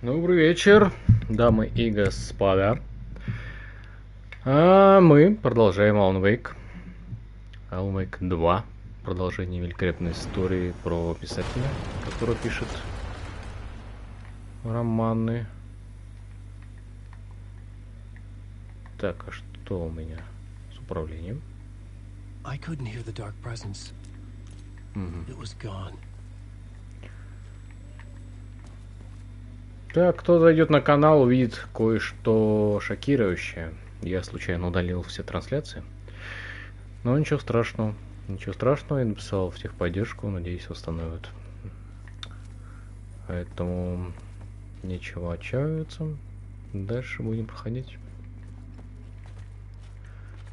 Добрый вечер, дамы и господа. Мы продолжаем Алан Вейк. Алан Вейк 2. Продолжение великолепной истории про писателя, который пишет романы. Так, а что у меня с управлением? Так, кто зайдет на канал, увидит кое-что шокирующее. Я случайно удалил все трансляции. Но ничего страшного. Ничего страшного, я написал в техподдержку, надеюсь, восстановят. Поэтому нечего отчаиваться. Дальше будем проходить.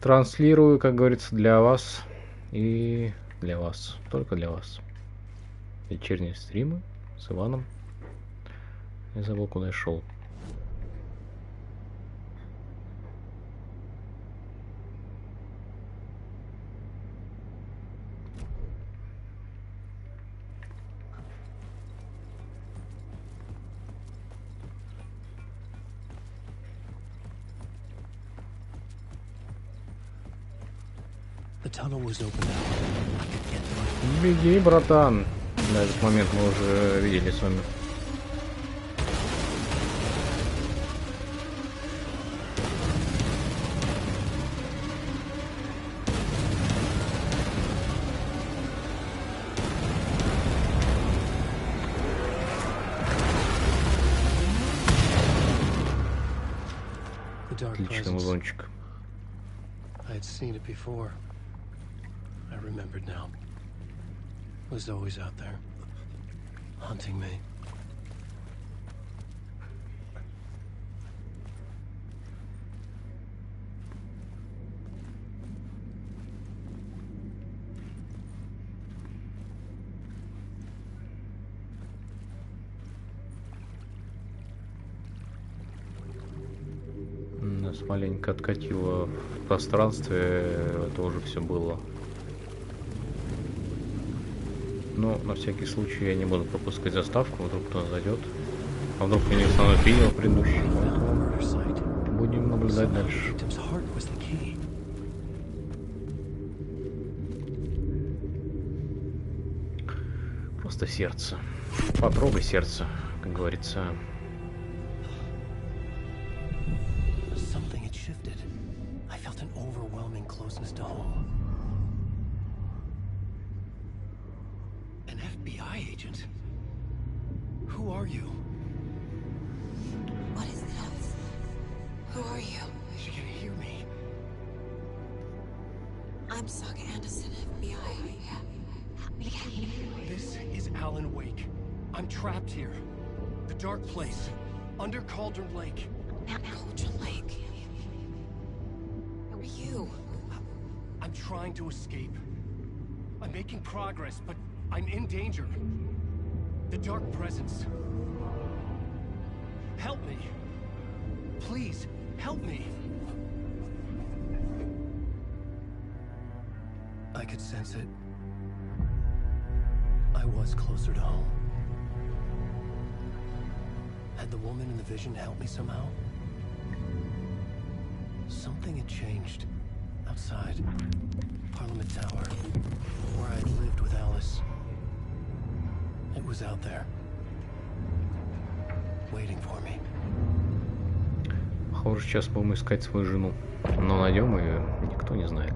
Транслирую, как говорится, для вас и для вас. Только для вас. Вечерние стримы с Иваном. Я забыл, куда я шел. Беги, братан. На этот момент мы уже видели с вами. Отличный музончик. I remembered now. It was always out there, haunting me. Нас маленько откатило в пространстве, это уже все было. Но на всякий случай я не буду пропускать заставку, вдруг кто-то зайдет. А вдруг меня не установит видео предыдущее, поэтому будем наблюдать дальше. Просто сердце. Потрогай сердце, как говорится. Who are you? What is this? Who are you? She can hear me. I'm Saga Andерson, FBI. This is Allan Weyk. I'm trapped here. The dark place. Under Cauldron Lake. Cauldron Lake. Who are you? I'm trying to escape. I'm making progress, but I'm in danger. The dark presence. Help me. Please, help me. I could sense it. I was closer to home. Had the woman in the vision helped me somehow? Something had changed. Outside. Parliament Tower. Where I'd lived with Alice. It was out there. Waiting for me. Похоже, сейчас будем искать свою жену. Но найдем ее, никто не знает.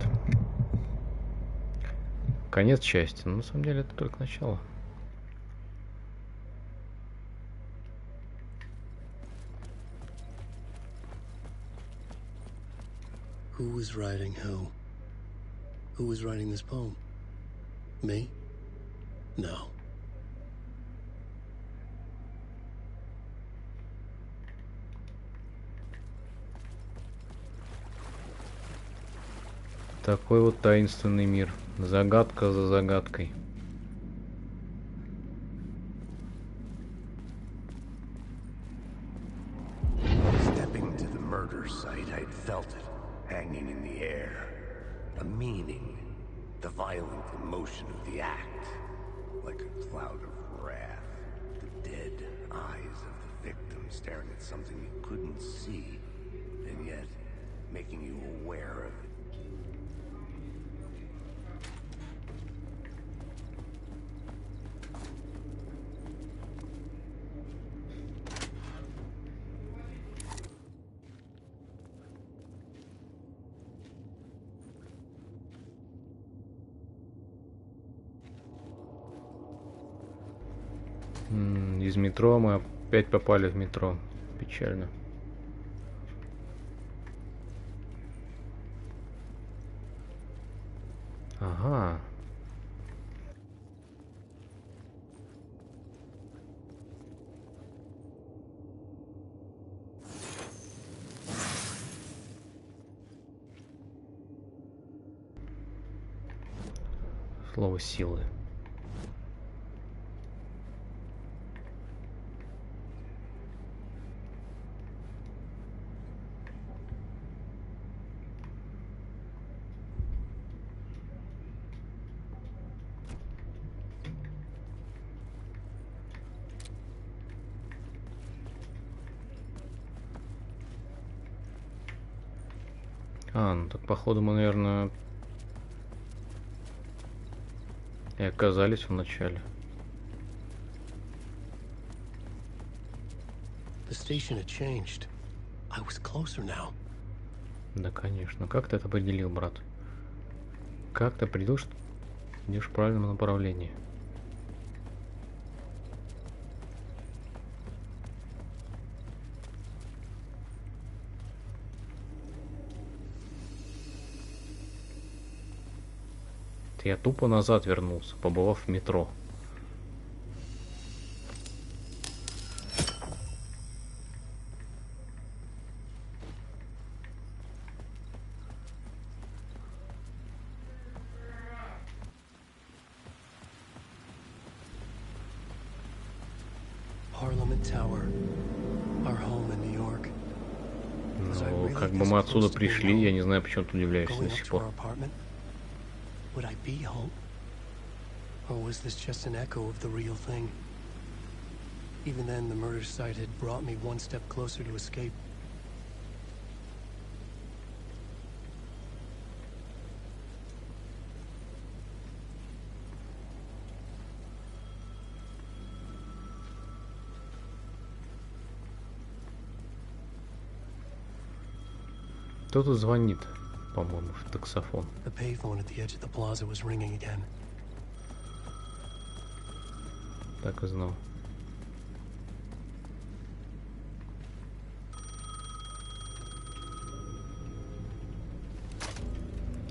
Конец части, но на самом деле это только начало. Who was writing who? Who was writing this poem? Me? No. Такой вот таинственный мир. Загадка за загадкой. Stepping to the murder site, I'd felt it, hanging in the air. A meaning, the violent emotion of the act, like a cloud of wrath, the dead eyes of the victim staring at something you couldn't see, and yet making you aware of it. Из метро мы опять попали в метро. Печально. Ага. Слово силы. Ну так походу мы, наверное, и оказались в начале. The station had changed. I was closer now. Да, конечно. Как ты это определил, брат? Как ты определил, что идешь в правильном направлении? Я тупо назад вернулся, побывав в метро. Ну, как бы мы отсюда пришли, я не знаю, почему ты удивляешься до сих пор. Would I be home? Or was this just an echo of the real thing? Even then, the murder site had brought me one step closer to escape. Кто-то звонит, по-моему, в таксофон. The payphone at the edge of the plaza was ringing again. Так и знал.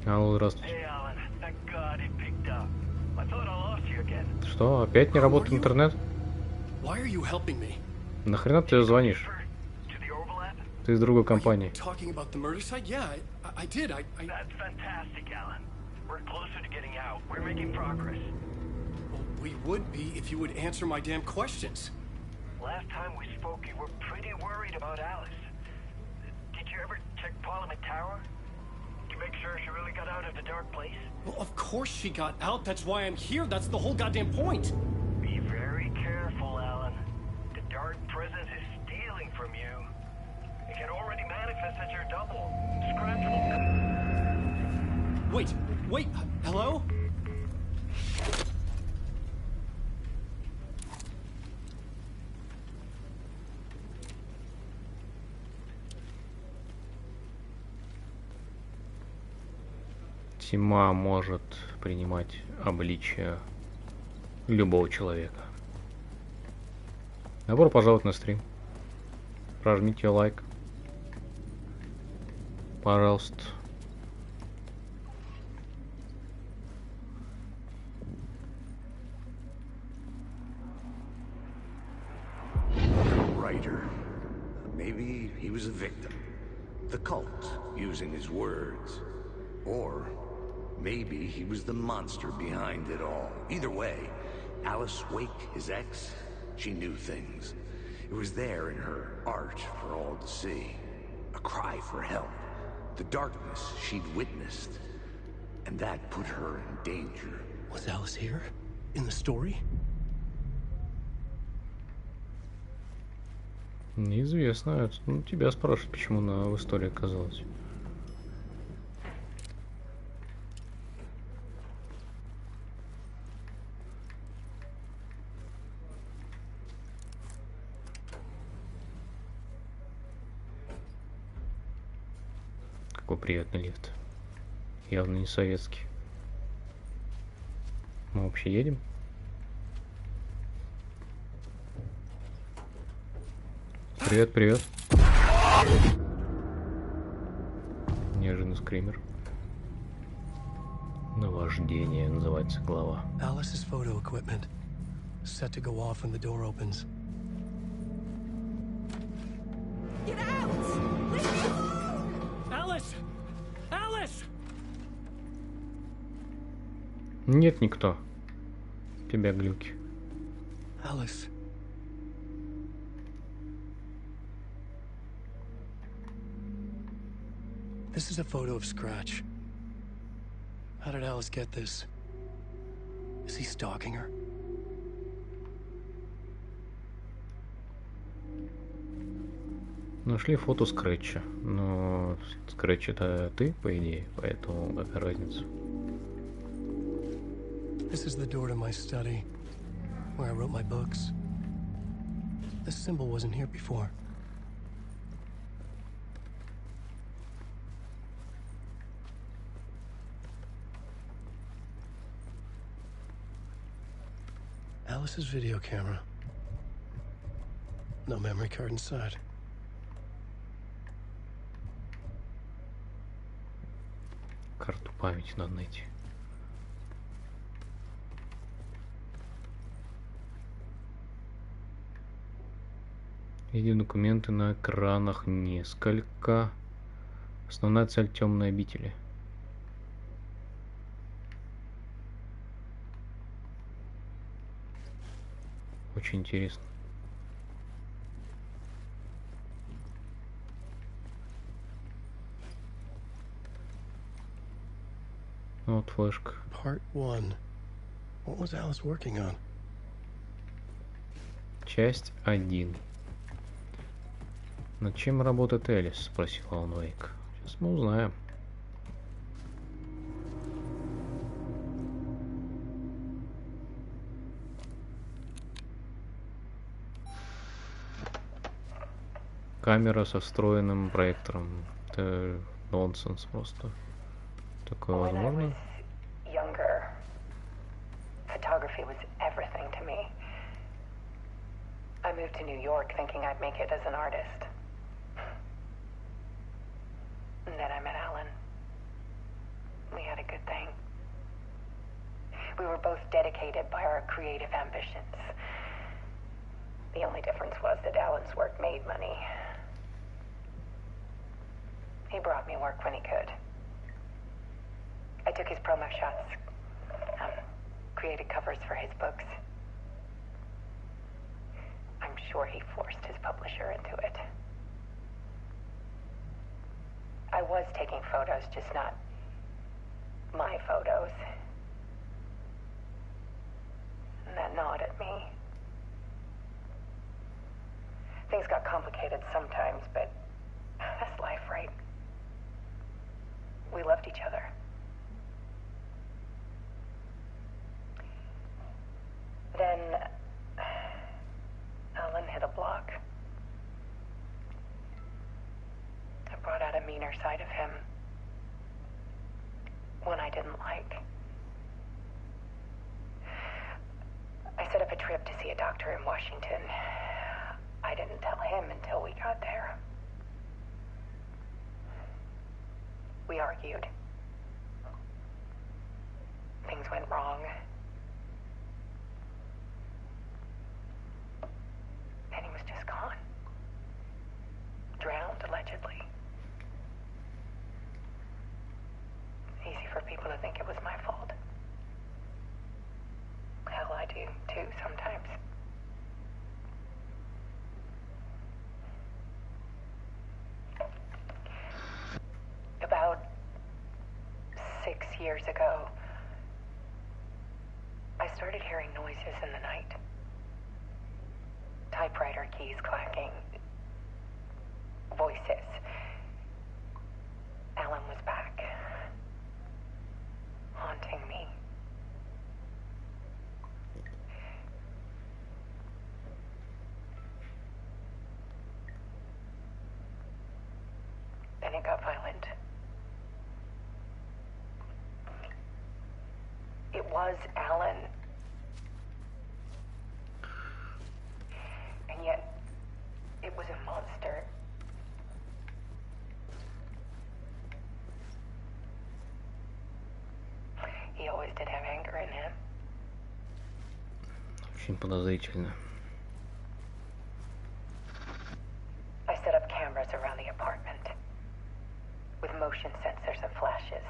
Алло, здравствуйте. Что, опять не работает интернет? Нахрена ты звонишь? Ты из другой компании. I did. That's fantastic, Alan. We're closer to getting out. We're making progress. Well, we would be if you would answer my damn questions. Last time we spoke, you were pretty worried about Alice. Did you ever check Parliament Tower? Did you make sure she really got out of the dark place? Well, of course she got out. That's why I'm here. That's the whole goddamn point. Be very careful, Alan. The dark presence is stealing from you. It can already manifest as your double. Wait, hello? Тьма может принимать обличие любого человека. Добро пожаловать на стрим. Прожмите лайк. Пожалуйста. Writer. Maybe he was a victim. The cult, using his words. Or maybe he was the monster behind it all. Either way, Alice Wake, his ex, she knew things. It was there in her art for all to see. A cry for help. The darkness she'd witnessed. And that put her in danger. Was Alice here? In the story? Неизвестно. Ну, тебя спрашивают, почему она в истории оказалась. Какой приятный лифт. Явно не советский. Мы вообще едем? Привет, привет. Неожиданно скример. Наваждение называется глава. Alice's photo equipment set to go off when the door opens. Get out! Leave me alone! Alice! Alice! Нет никто. У тебя глюки. Alice. This is a photo of Scratch. How did Alice get this? Is he stalking her? Нашли фото Скретча. Но Скретч это ты, по идее, поэтому какая разница? This is the door to my study, where I wrote my books. This symbol wasn't here before. Alice's video camera. No memory card inside. Карту памяти надо найти. Эти документы на экранах несколько. Основная цель темной обители. Очень интересно. Вот флешка. Part 1. What was Alice working on? Часть 1. Над чем работает Элис? Спросил Алан Вейк. Сейчас мы узнаем. Камера со встроенным проектором. Это нонсенс просто. Такое возможно? Younger, photography was everything to me. I moved to New York thinking I'd make it as an artist. And then I met Alan. We had a good thing. We were both dedicated by our creative ambitions. The only difference was that Alan's work made money. He brought me work when he could. I took his promo shots, created covers for his books. I'm sure he forced his publisher into it. I was taking photos, just not my photos. And that gnawed at me. Things got complicated sometimes, but that's life, right? We loved each other. Then Alan hit a block. I brought out a meaner side of him. One I didn't like. I set up a trip to see a doctor in Washington. I didn't tell him until we got there. We argued. Things went wrong. And he was just gone. Drowned, allegedly. Easy for people to think it was my fault. Hell, I do too sometimes. About 6 years ago, I started hearing noises in the night. Typewriter keys clacking, voices. Alan was back, haunting me. Then it got violent. It was Alan. And yet, it was a monster. He always did have anger in him. Очень подозрительно. I set up cameras around the apartment with motion sensors and flashes.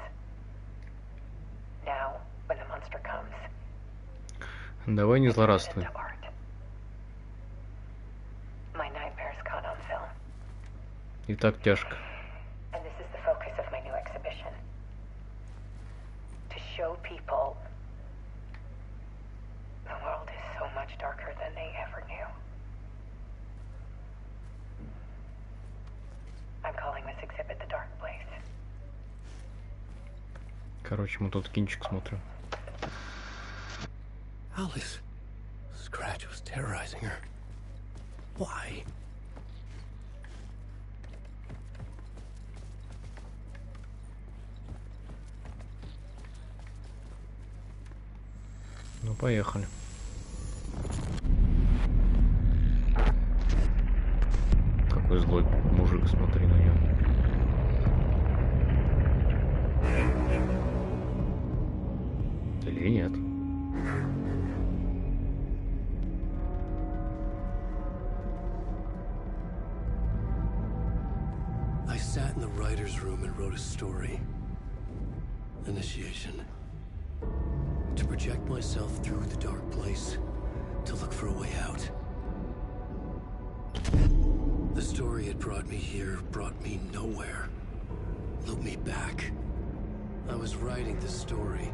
Now, when the monster comes, Давай не злорадствуй. it's art. My nightmares caught on film. И так тяжко. And this is the focus of my new exhibition. To show people the world is so much darker than they ever knew. I'm calling this exhibit The Dark Place. Короче, мы тут кинчик смотрим. Alice. Scratch was terrorizing her. Why? Ну, поехали. Какой злой мужик, смотри на него. Или нет? I sat in the writer's room and wrote a story. Initiation. To project myself through the dark place, to look for a way out. The story had brought me here, brought me nowhere. Looped me back. I was writing the story.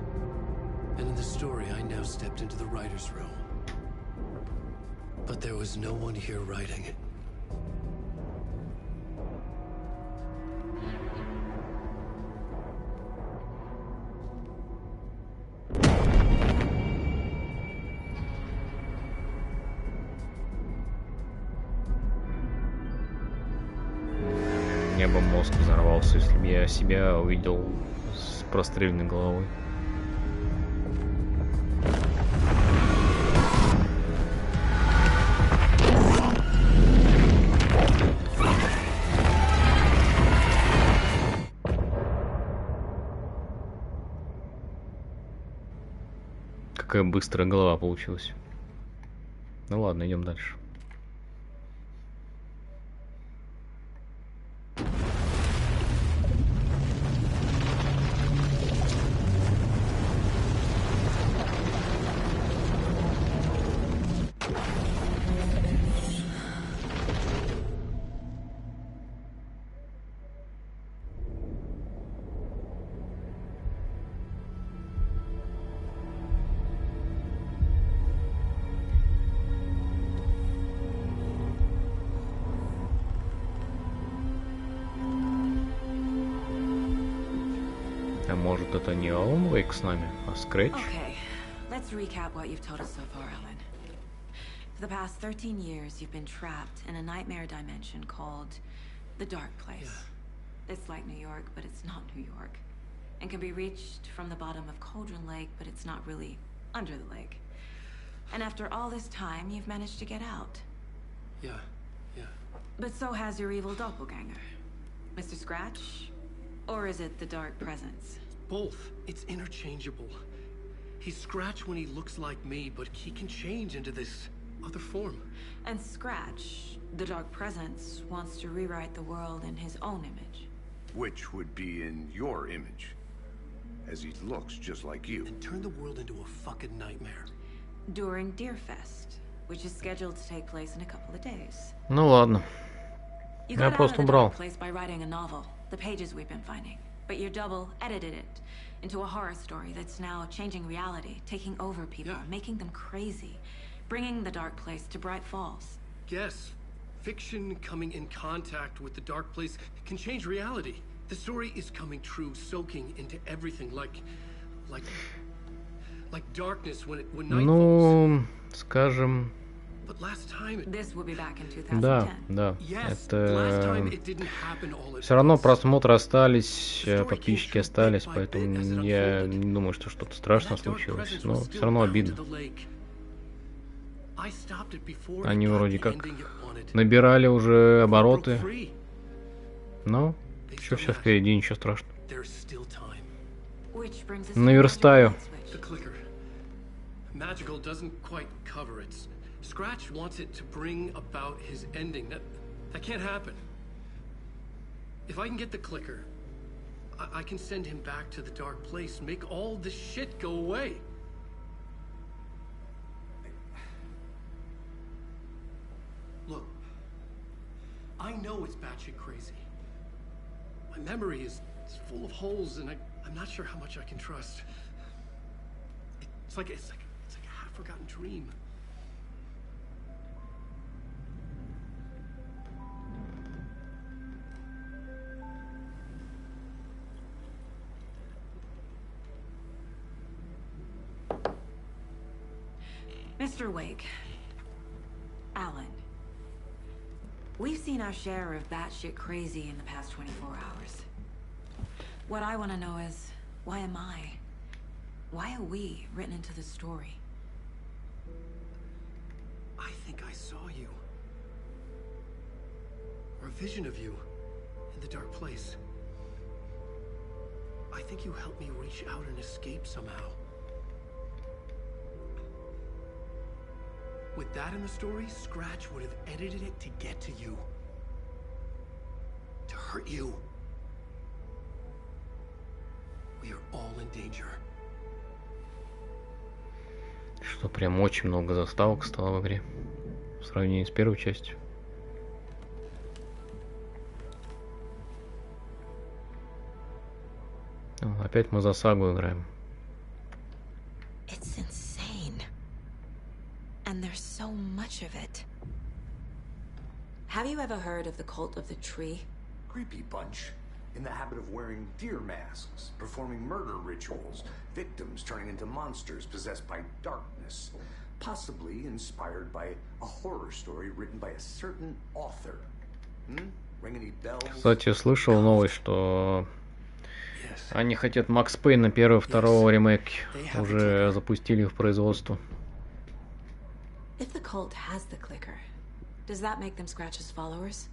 And in the story, I now stepped into the writer's room. But there was no one here writing it. Мне бы мозг взорвался, если бы я себя увидел с простреленной головой. Какая быстрая голова получилась. Ну ладно, идем дальше. А может, это не Алан Вейк с нами, а Scratch? Okay, let's recap what you've told us so far, Alan. For the past 13 years, you've been trapped in a nightmare dimension called the Dark Place. Yeah. It's like New York, but it's not New York. And can be reached from the bottom of Cauldron Lake, but it's not really under the lake. And after all this time, you've managed to get out. Yeah. But so has your evil doppelganger. Mr. Scratch? Or is it the Dark Presence? Both. It's interchangeable. He's Scratch when he looks like me, but he can change into this other form. And Scratch, the Dark Presence, wants to rewrite the world in his own image. Which would be in your image. As he looks just like you. And turn the world into a fucking nightmare. During Deerfest, which is scheduled to take place in a couple of days. Ну ладно. You Я got out of просто the убрал. Dark Place by writing a novel, the pages we've been finding. But your double edited it into a horror story that's now changing reality, taking over people, Yeah. making them crazy, bringing the Dark Place to Braight-Falls. Yes. fiction coming in contact with the dark place can change reality. The story is coming true, soaking into everything, like darkness when night falls. Ну, скажем, But last time This will be back in 2010. да, yes, last это time it didn't happen all at все равно once. просмотры остались, подписчики остались, поэтому я не думаю, что что-то страшное случилось, но все равно обидно. Они вроде как набирали уже обороты, но еще все впереди, ничего страшного. Which brings us to Наверстаю. The clicker. Magical doesn't quite cover it. Scratch wants it to bring about his ending. That can't happen. If I can get the clicker, I can send him back to the dark place, make all this shit go away. Look, I know it's batshit crazy. My memory is full of holes, and I'm not sure how much I can trust. It's like a half-forgotten dream. Mr. Wake, Alan, we've seen our share of batshit crazy in the past 24 hours. What I want to know is, why am I? Why are we written into the story? I think I saw you. Or a vision of you in the dark place. I think you helped me reach out and escape somehow. With that in the story, Scratch would have edited it to get to you. To hurt you. We are all in danger. Что прям очень много заставок стало в игре в сравнении с первой частью. Опять мы за сагу играем. It's insane. And there's so much of it. Have you ever heard of the cult of the tree? Creepy bunch. In the habit of wearing deer masks, performing murder rituals, victims turning into monsters possessed by darkness, possibly inspired by a horror story written by a certain author. Ring any bells? Кстати, слышал новость, что они хотят Макс Пейна первого и второго ремейки. Уже запустили их в производство. If the cult has the clicker, does that make them Scratch's followers?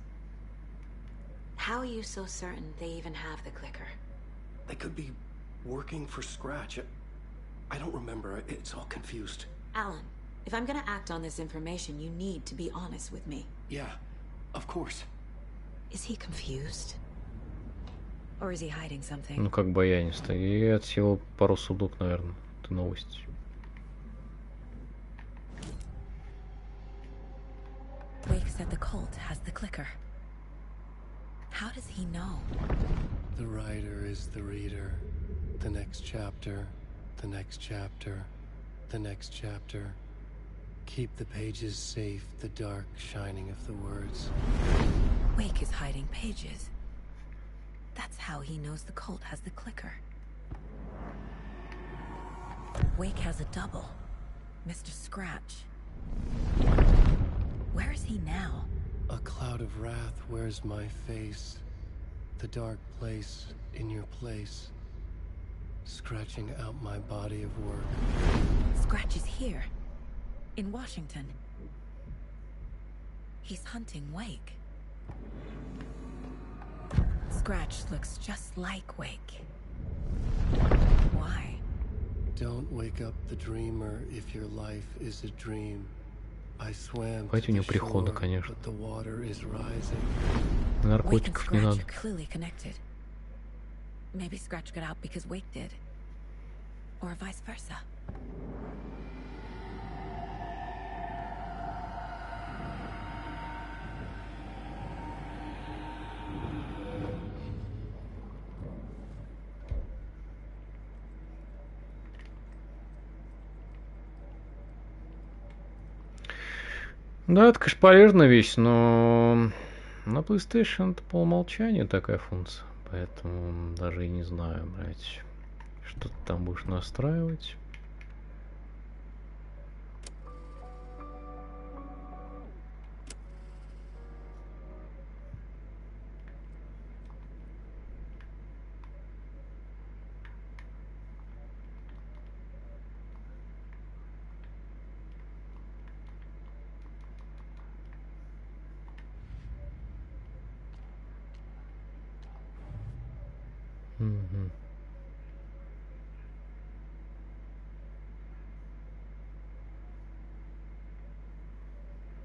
How are you so certain they even have the clicker? They could be working for Scratch. I don't remember. It's all confused. Alan, if I'm gonna act on this information, you need to be honest with me. Yeah, of course. Is he confused? Or is he hiding something? Ну, как баянисто. И от всего пару судок, наверное. Это новость. Wake said the cult has the clicker. How does he know? The writer is the reader. The next chapter, the next chapter, the next chapter. Keep the pages safe, the dark shining of the words. Wake is hiding pages. That's how he knows the cult has the clicker. Wake has a double. Mr. Scratch. Where is he now? A cloud of wrath wears my face. The dark place in your place. Scratching out my body of work. Scratch is here. In Washington. He's hunting Wake. Scratch looks just like Wake. Why? Don't wake up the dreamer if your life is a dream. I swam Хватит to у the него прихода, shore, конечно. but the water is rising. Wake and Наркотиков не Scratch надо. are clearly connected. Maybe Scratch got out because Wake did. Or vice versa. Да, это, конечно, полезная вещь, но на PlayStation это по умолчанию такая функция. Поэтому даже и не знаю, блядь, что ты там будешь настраивать. Мгм.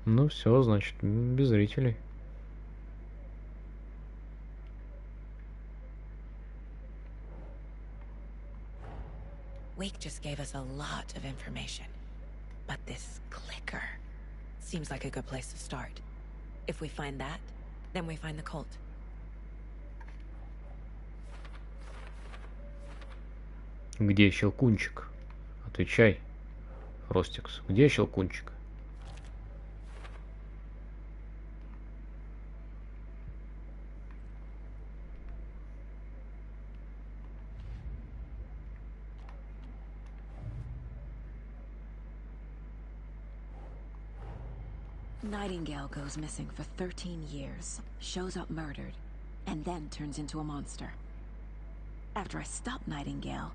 Ну все, значит, без зрителей. Wake just gave us a lot of information. But this clicker seems like a good place to start. If we find that, then we find the cult. Где Щелкунчик? Отвечай, Ростикс. Где Щелкунчик? Nightingale goes missing for 13 years, shows up murdered, and then turns into a monster. After I stop Nightingale,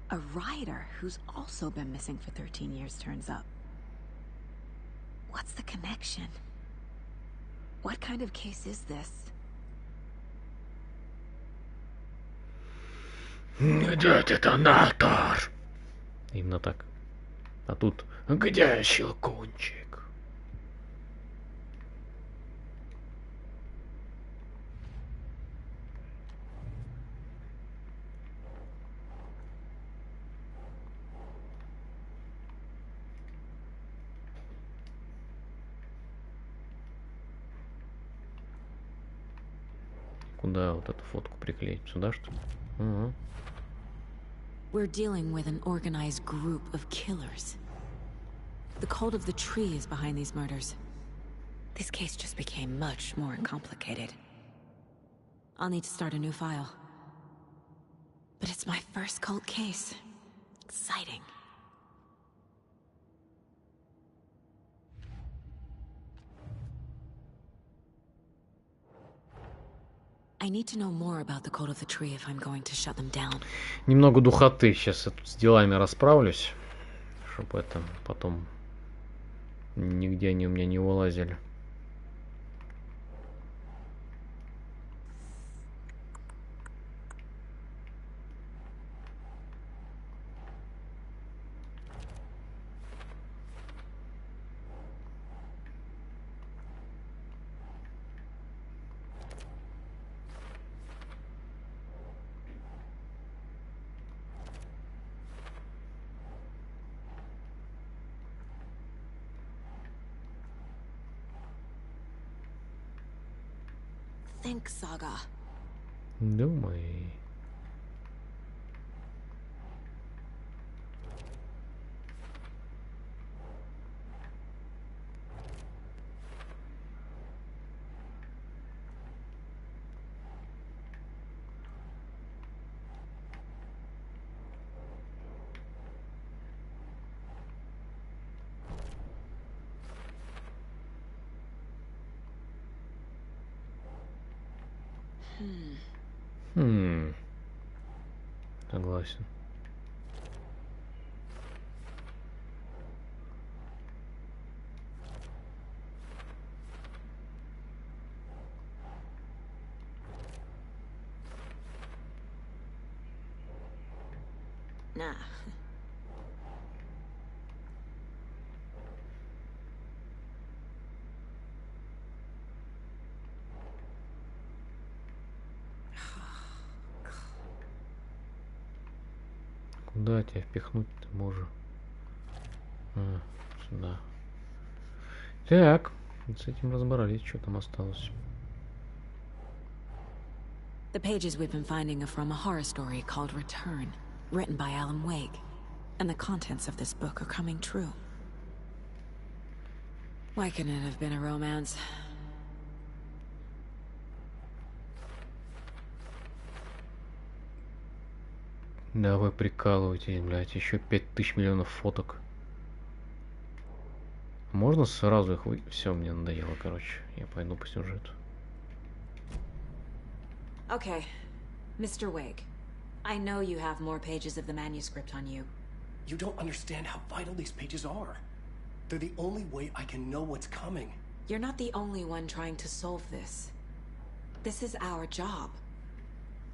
a rider who's also been missing for 13 years turns up. What's the connection? What kind of case is this? Где детонатор? Именно так. А тут где Щелкунчик? Куда вот эту фотку приклеить? Сюда, что ли? Угу. We're dealing with an organized group of killers. The cult of the tree is behind these murders. This case just became much more complicated. I'll need to start a new file. But it's my first cult case. Exciting. I need to know more about the cult of the tree if I'm going to shut them down. Немного духоты. Сейчас я тут с делами расправлюсь, чтобы это потом нигде они у меня не вылазили. Think, Saga. Думай. Согласен. Nah. Куда тебя впихнуть-то можно? Сюда. Так, с этим разобрались, что там осталось. The pages we've been finding are from a horror story called Return, written by Allan Weyk, and the contents of this book are coming true. Why couldn't it have been a romance? Да вы прикалываетесь, блядь, еще 5000 миллионов фоток. Можно сразу их вы... Все, мне надоело, короче. Я пойду по сюжету. Okay, Mr. Wake. I know you have more pages of the manuscript on you. You don't understand how vital these pages are. They're the only way I can know what's coming. You're not the only one trying to solve this. This is our job.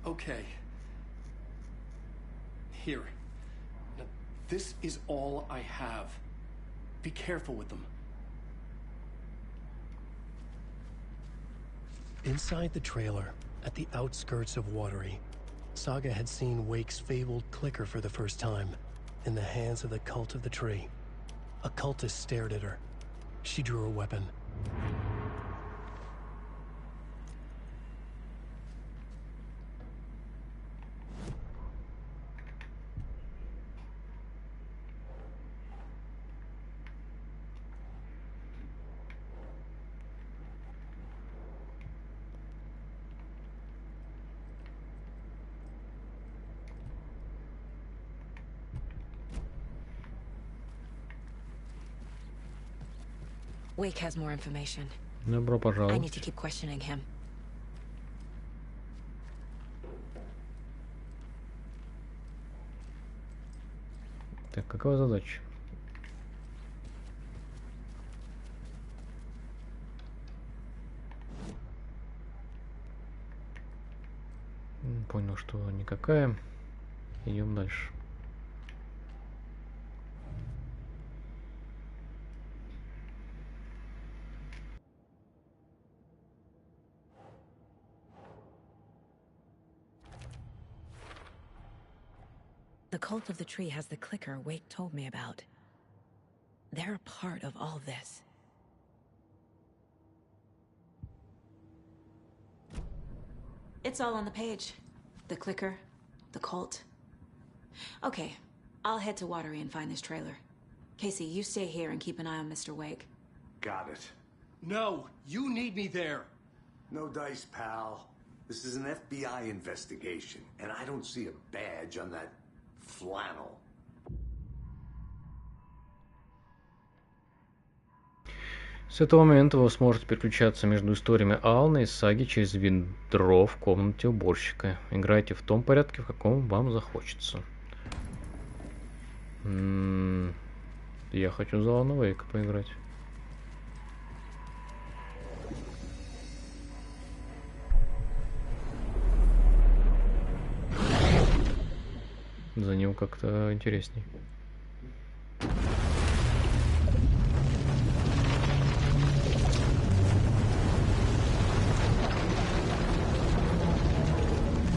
Okay. Here. Now, this is all I have. Be careful with them. Inside the trailer, at the outskirts of Watery, Saga had seen Wake's fabled clicker for the first time, in the hands of the Cult of the Tree. A cultist stared at her. She drew a weapon. Wake has more information. Добро I need пожаловать. to keep questioning him. Так, какова задача? Понял, что никакая. Идем дальше. The Cult of the Tree has the clicker Wake told me about. They're a part of all this. It's all on the page. The clicker, the cult. Okay, I'll head to Watery and find this trailer. Casey, you stay here and keep an eye on Mr. Wake. Got it. No, you need me there. No dice, pal. This is an FBI investigation, and I don't see a badge on that flannel. С этого момента вы сможете переключаться между историями Алана и Саги через ведро в комнате уборщика. Играйте в том порядке, в каком вам захочется. Я хочу за Алана Вейка поиграть. За него как-то интересней.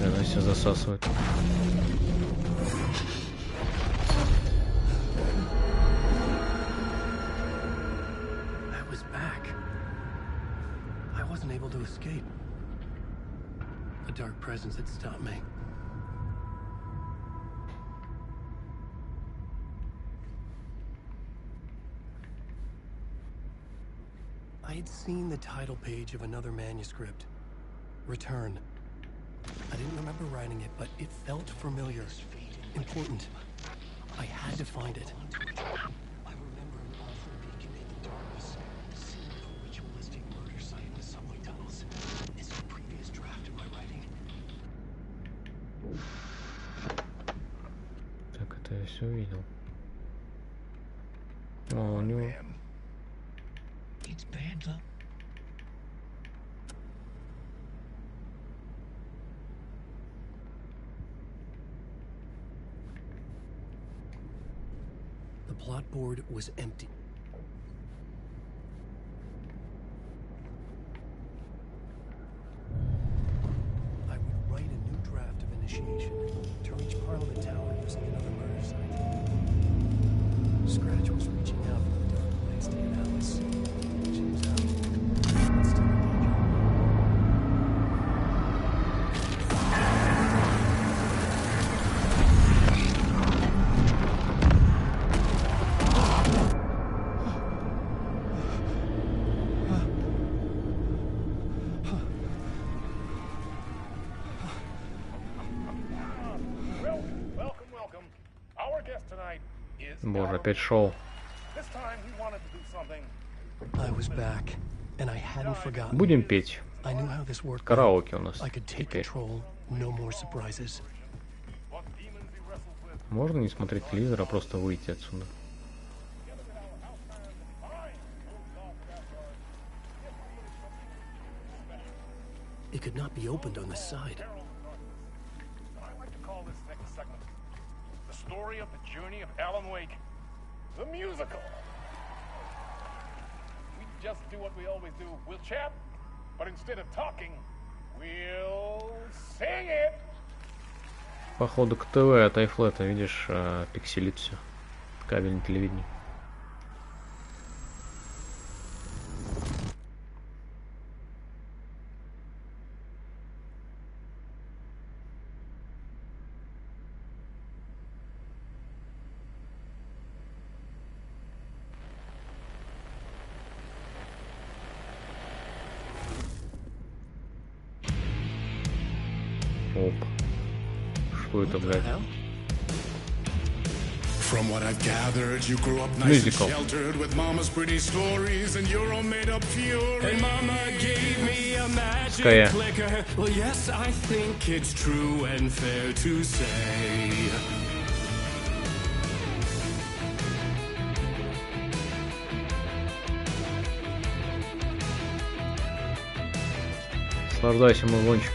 Она себя засасывает. I was back. I wasn't able to escape. A dark presence had stopped me. I had seen the title page of another manuscript, Return. I didn't remember writing it, but it felt familiar, important. I had to find it. I remember an awful beacon in the darkness, the scene of a ritualistic murder site in the subway tunnels. It's a previous draft of my writing. Так, это я все увидел. О, у него... It's bad luck. The plot board was empty. I would write a new draft of initiation to reach Parliament Tower using another murder site. Scratch was reaching out from a dark place to get Alice. She was out. But still in danger. Боже, опять шоу. Будем петь. Караоке у нас теперь. Можно не смотреть телевизор, а просто выйти отсюда. It could not be opened on the side. I like to call this next segment the story of the journey of Alan Weyk, the musical. We just do what we always do. We'll chat, but instead of talking, we'll sing it. Походу к ТВ от iFlat, видишь, пикселит все. Кабельное телевидение. Оп. Что это, блядь? From what I've gathered, you grew up nice and sheltered with mama's pretty stories and your own made up fury. And mama gave me a magic clicker. Well, yes, I think it's true and fair to say. Наслаждайся, мой гонщик.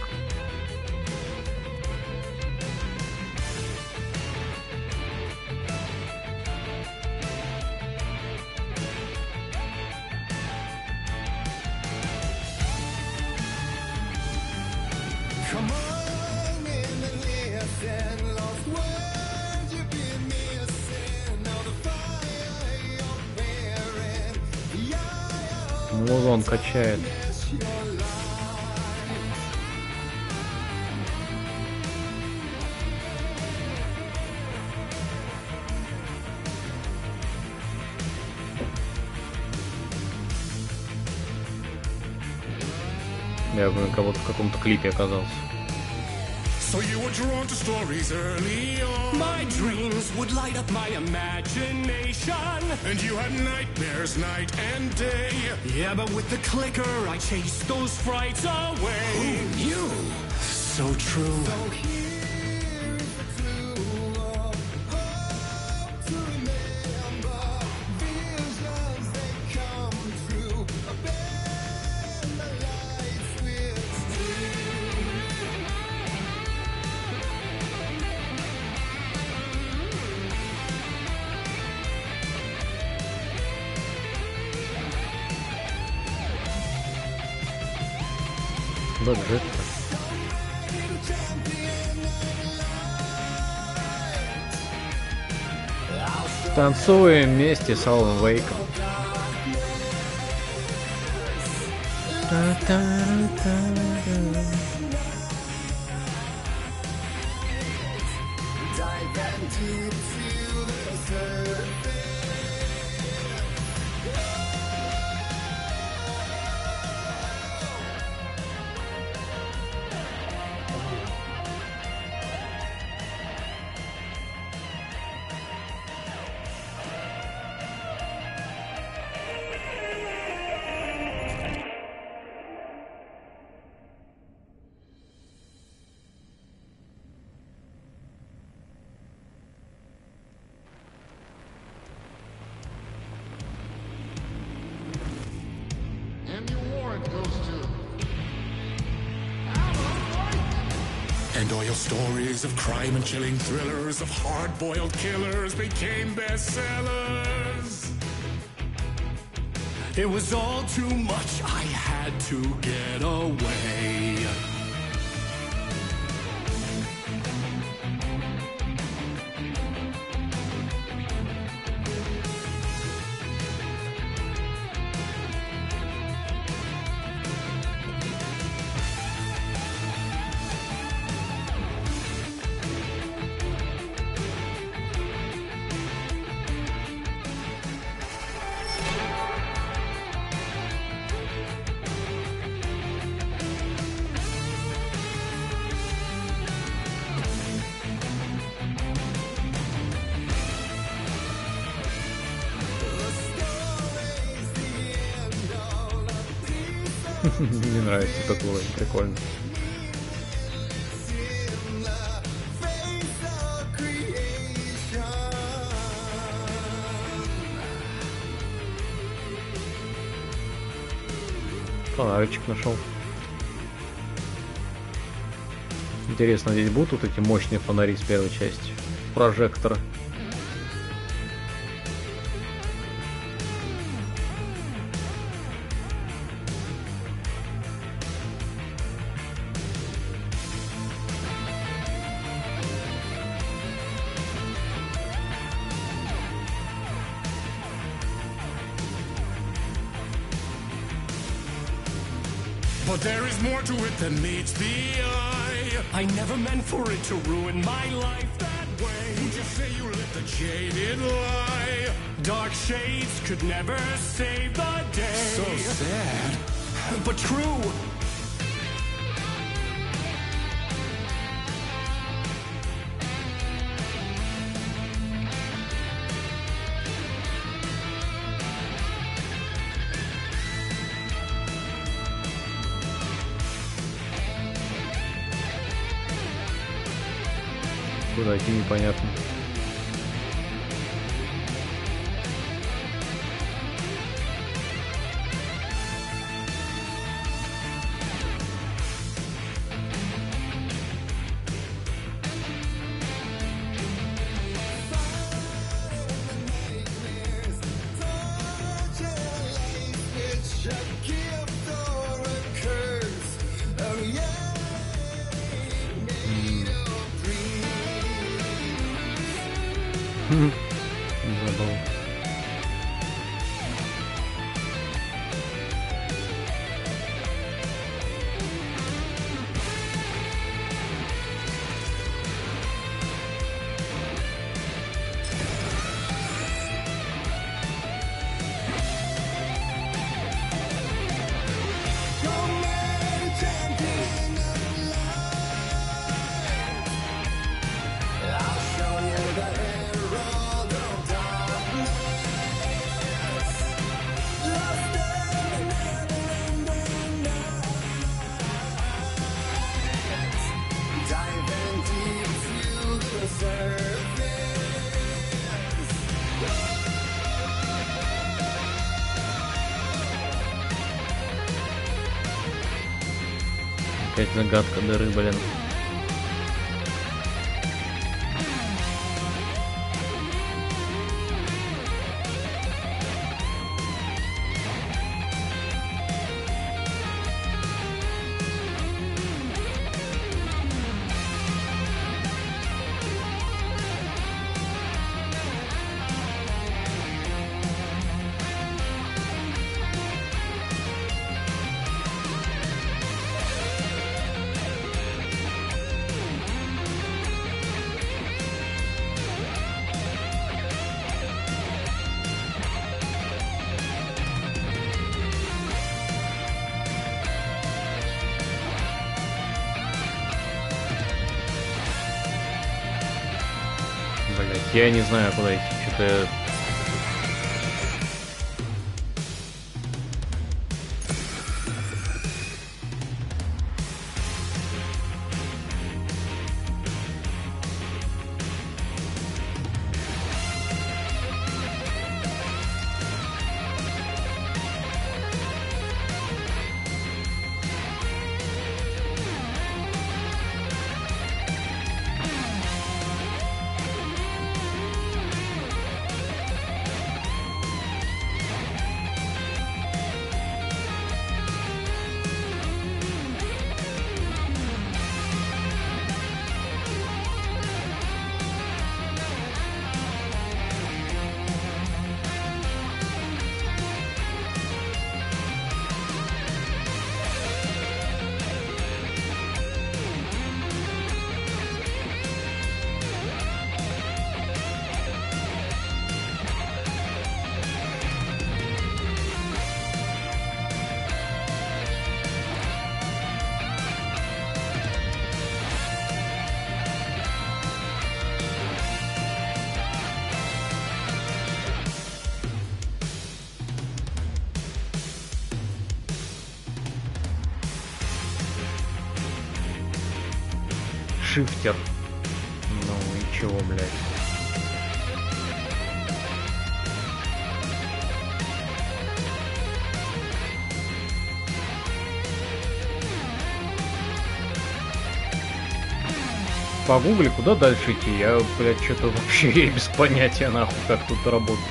Музон качает. Я бы кого-то в каком-то клипе оказался. So you were drawn to stories early on. My dreams would light up my imagination. And you had nightmares night and day. Yeah, but with the clicker I chased those frights away. Who knew? So true. So here is the clue of hope to remember. Visions, they come true. Bend the light switch to. Да, джет. Танцуем вместе с Аланом Вейком. And all your stories of crime and chilling thrillers of hard-boiled killers became bestsellers. It was all too much, I had to get away. Мне нравится этот уровень, прикольно. Фонаричек нашел. Интересно, здесь будут вот эти мощные фонари с первой части? Прожектора. But there is more to it than meets the eye. I never meant for it to ruin my life that way. Would you say you let the jaded lie? Dark shades could never save the day. So sad, but true. Куда идти непонятно. Забыл. Опять загадка дыры, блин. Блять, я не знаю, куда идти. Что-то... шифтер. Ну и чего, блядь? Погугли, куда дальше идти? Я, блядь, что-то вообще без понятия, нахуй, как тут работать.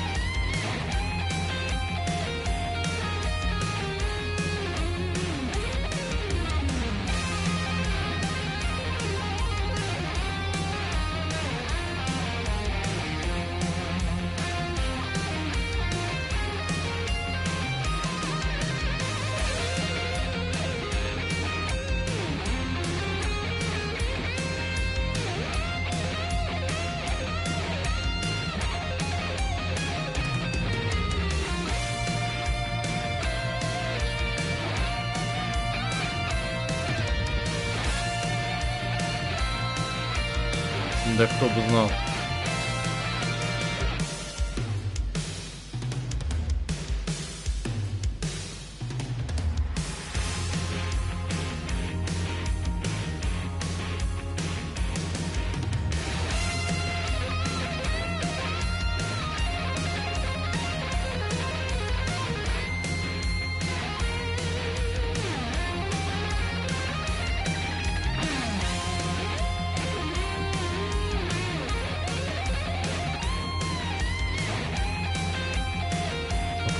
Да кто бы знал.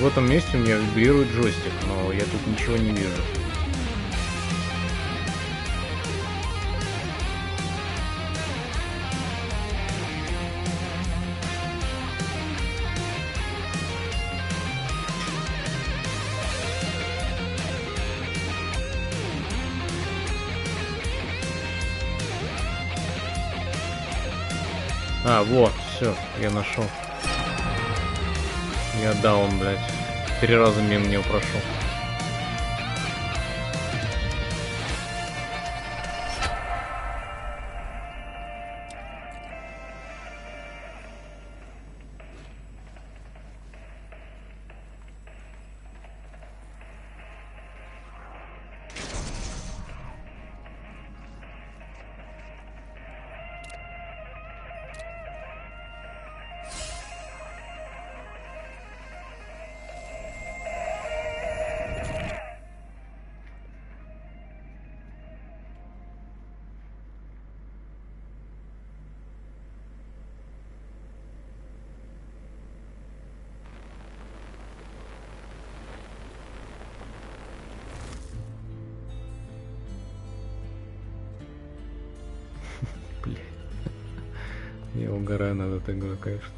В этом месте у меня вибрирует джойстик, но я тут ничего не вижу. А, вот, все, я нашел. Я даун, блядь. 3 раза мимо него прошел. Я угораю над этой игрой, конечно.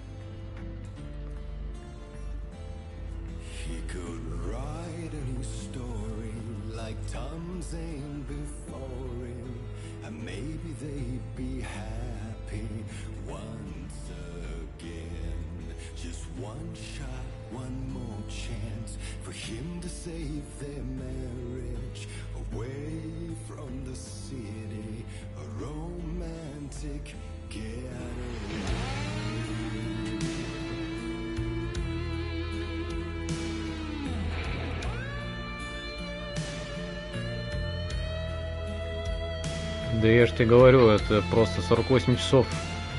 Да я же тебе говорю, это просто 48 часов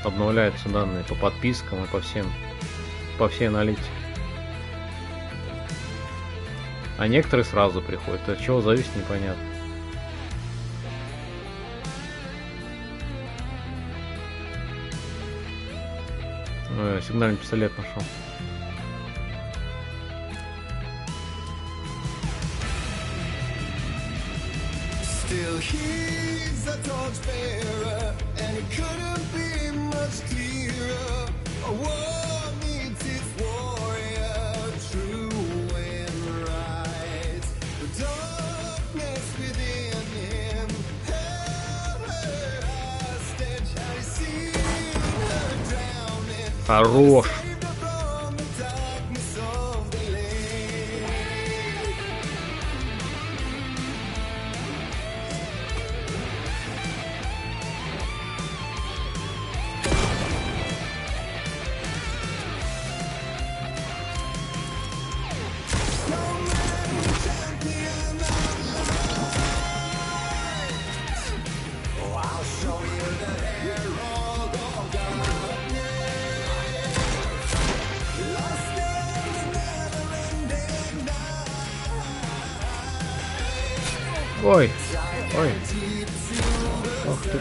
обновляются данные по подпискам и по всей аналитике. А некоторые сразу приходят. От чего зависит, непонятно. Ой, сигнальный пистолет нашел. Still he's a torchbearer, and it couldn't be much clearer. A war needs its warrior, true and right. The darkness within him held her hostage, and he seen her drowning. Хорош. Ой, ой. Ох ты.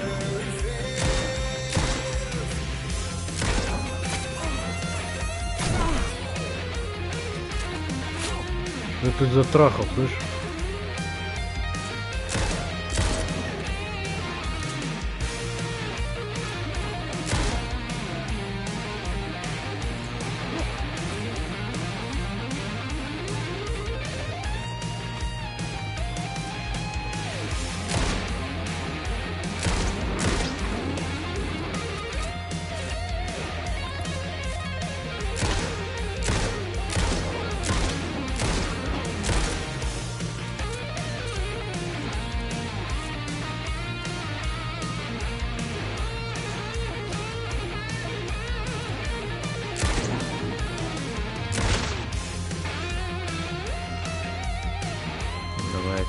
Да ты затрахал, слышь?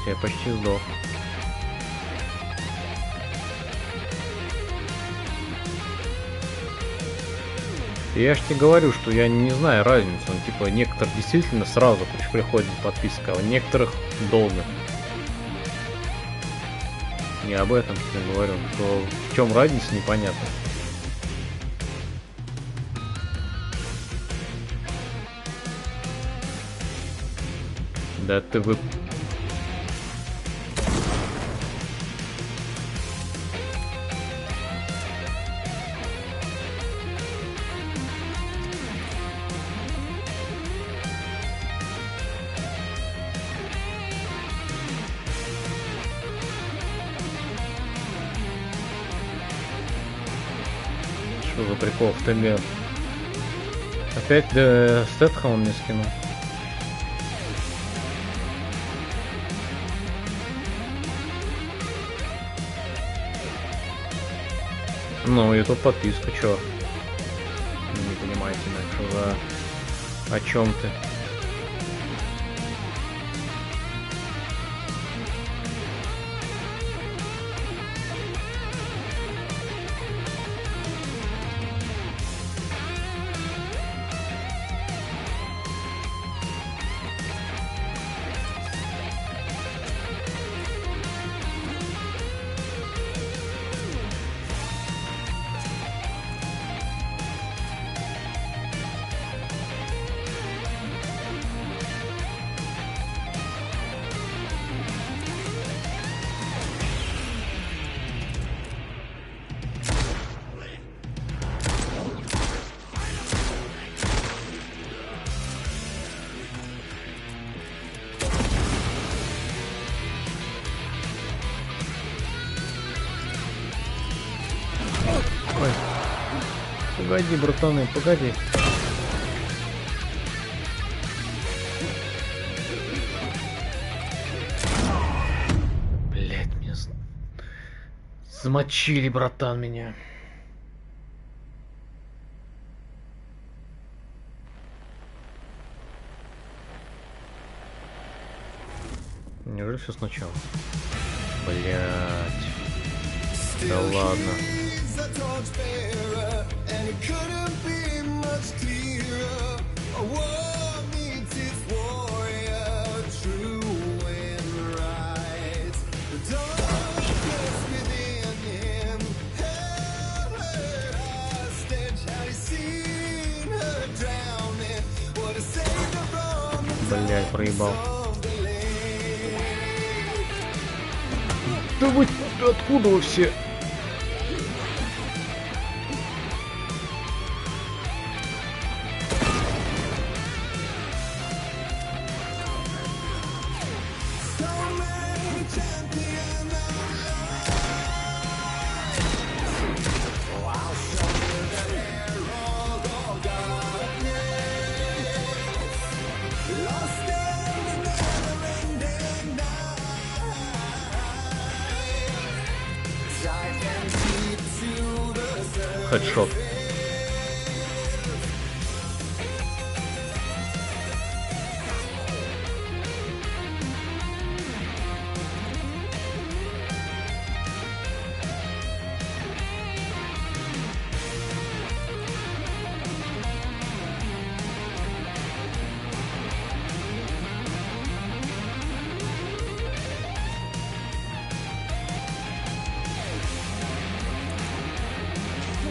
Я почти сдох. Я ж тебе говорю, что я не знаю разницу. Ну, типа, некоторых действительно сразу приходит подписка, а у некоторых долго. Не об этом тебе говорю, что в чем разница, непонятно. Да ты вы... Что за прикол в ТГ? Опять Стэтхэм он мне скинул. Ну, YouTube подписка, чё? Не понимаете, что за... О чем ты? Погоди, братаны, погоди. Блять, меня замочили, братан, меня. Неужели все сначала? Блять. Да ладно. Блять, проебал. Да вы откуда вы все? Хедшот.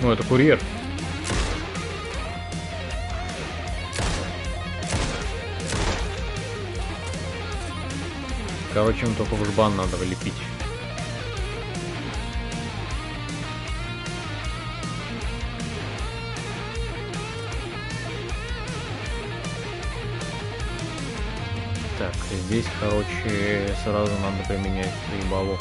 Ну, это курьер. Короче, им только в жбан надо влепить. Так, здесь, короче, сразу надо применять ебалу.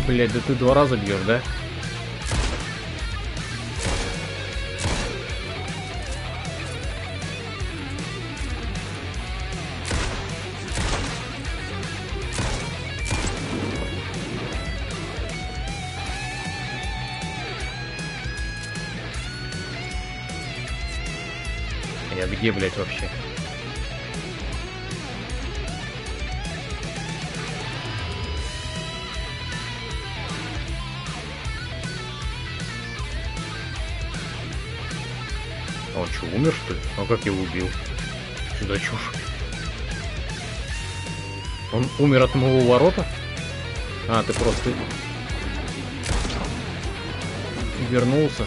Блять, да ты 2 раза бьешь, да? Я где, блять, вообще? Он что, умер, что ли? А как его убил? Сюда чушь. Он умер от моего ворота? А, ты просто вернулся.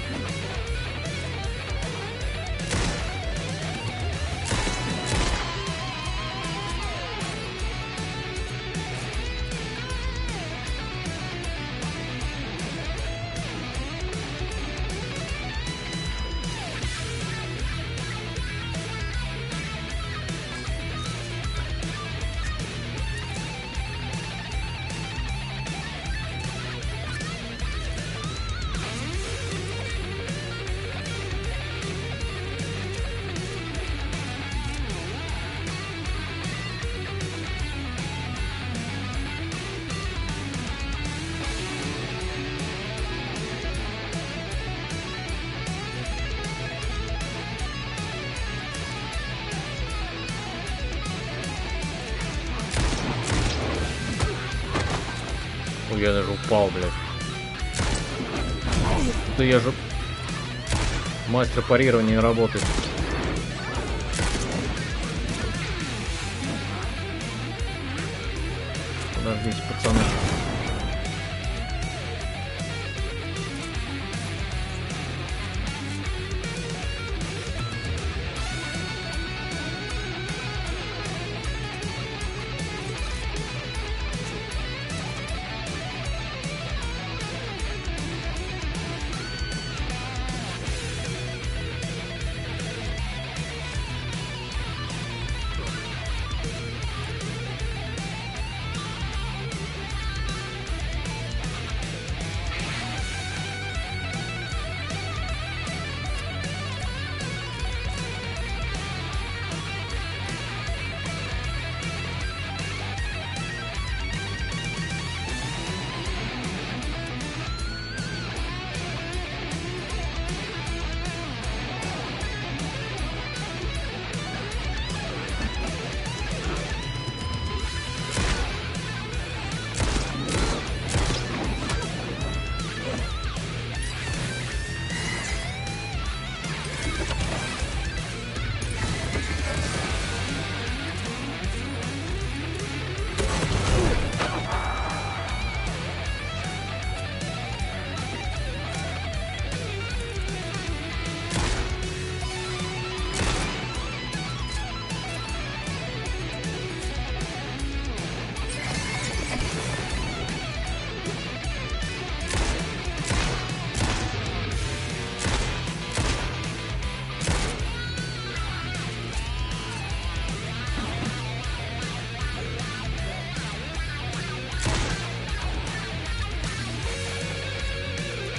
Я даже упал, блядь. Да я же... Мастер парирования не работает. Подождите, пацаны.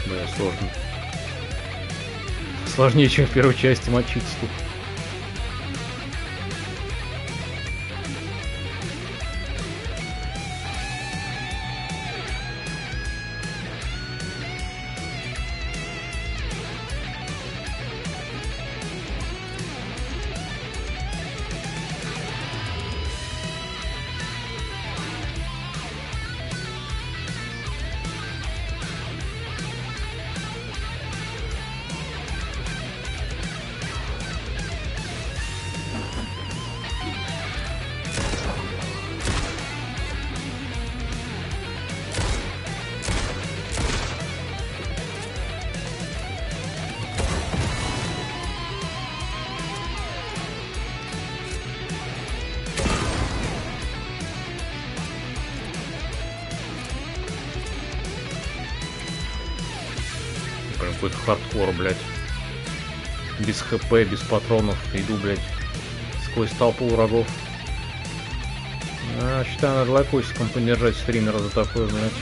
Бля, сложно. Сложнее, чем в первой части мочить тут. какой-то хардкор, блядь. Без хп, без патронов. Иду, блядь, сквозь толпу врагов. Считаю, надо лайкосиком поддержать стримера за такое, блядь.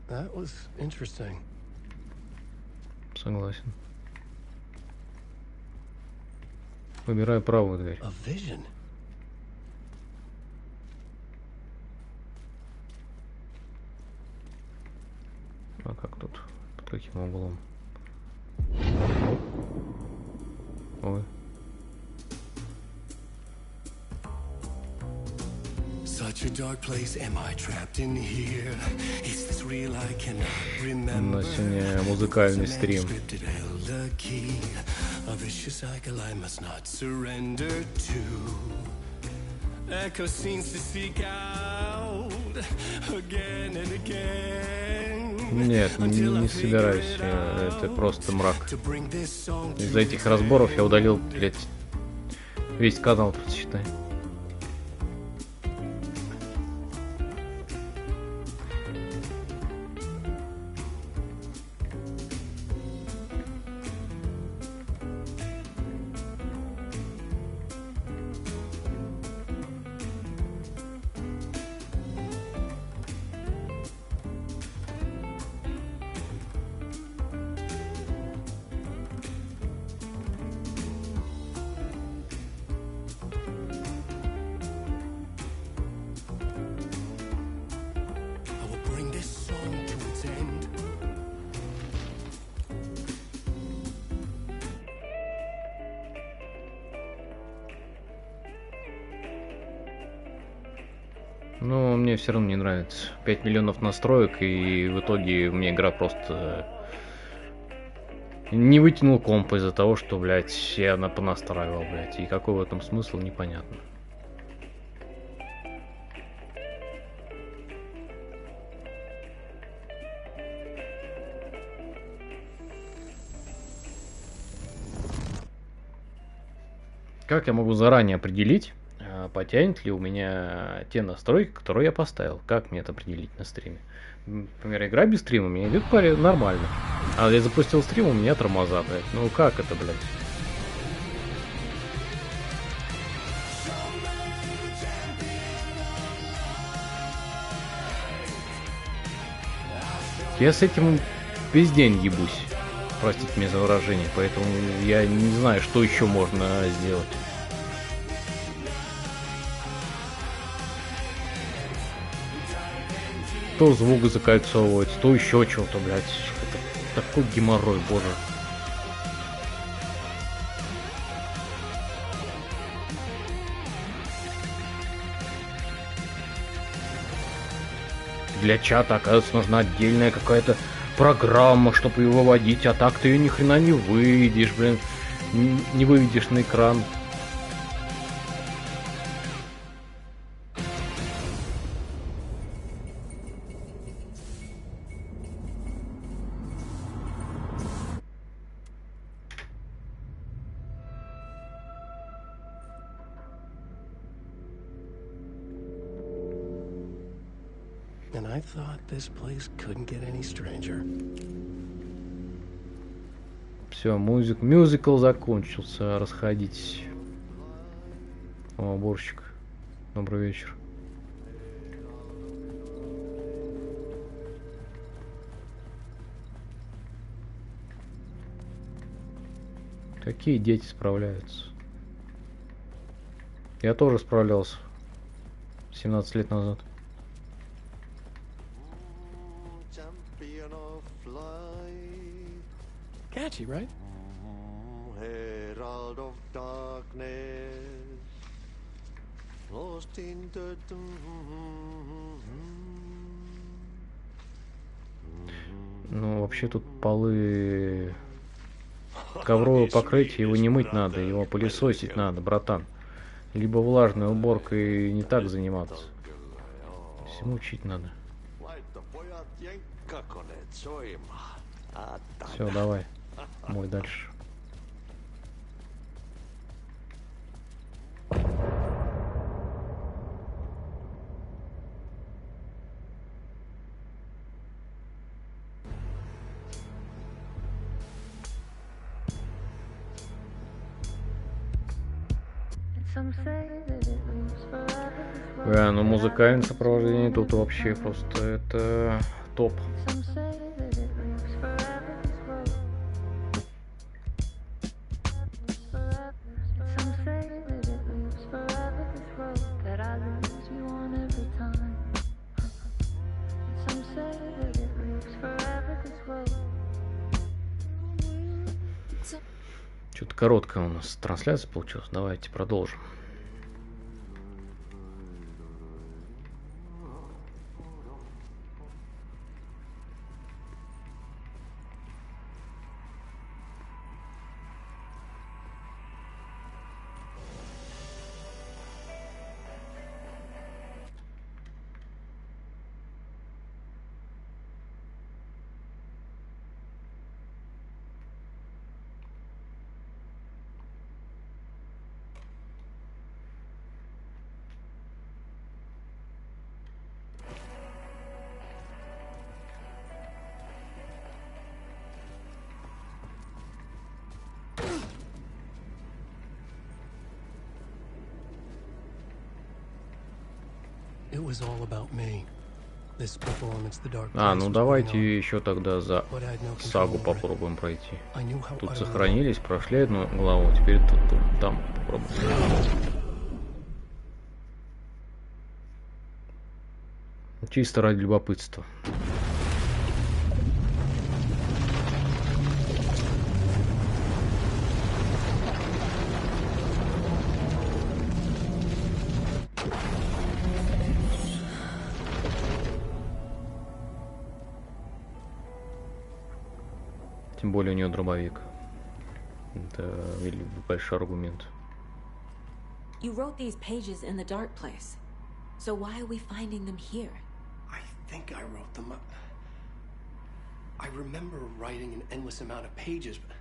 That was interesting. Согласен. Выбираю правую дверь. A vision. А как тут? Под каким углом? Ой. Such a dark place, am I trapped in here? Is this real? I cannot remember. На сегодня музыкальный стрим. A vicious cycle I must not surrender to. Echo scenes to seek out again and again. Нет, не собираюсь. Это просто мрак. Из-за этих разборов я удалил, блядь, весь канал, считай. Но мне все равно не нравится. 5 миллионов настроек, и в итоге мне игра просто не вытянул комп из-за того, что, блядь, я понастраивал, блядь. И какой в этом смысл, непонятно. Как я могу заранее определить, потянет ли у меня те настройки, которые я поставил? Как мне это определить на стриме? Например, игра без стрима у меня идет нормально. А я запустил стрим, у меня тормоза, блядь. Ну как это, блядь? Я с этим весь день ебусь. Простите меня за выражение, поэтому я не знаю, что еще можно сделать. То звук закольцовывается, то еще что-то, блядь. Это такой геморрой, боже. Для чата, оказывается, нужна отдельная какая-то программа, чтобы ее выводить, а так ты ее ни хрена не выйдешь, блин. Не выведешь на экран. And I thought this place couldn't get any stranger. Все, мюзикл закончился. Расходитесь. О, уборщик. Добрый вечер. Какие дети справляются? Я тоже справлялся 17 лет назад. Catchy, right? Herald of darkness, lost in the Ну, вообще тут полы... Ковровое покрытие, его не мыть надо, его пылесосить надо, братан. Либо влажной уборкой не так заниматься. Всему учить надо. Все, давай. Мой дальше. Ну музыкальное сопровождение тут вообще просто это топ. Что-то короткая у нас трансляция получилась. Давайте продолжим. Ну давайте еще тогда за сагу попробуем пройти. Тут сохранились, прошли одну главу, теперь тут там попробуем. Чисто ради любопытства. Тем более у нее дробовик. Это большой аргумент. You wrote these pages in the dark place. So why are we finding them here? I think I wrote them. I remember writing an endless amount of pages, but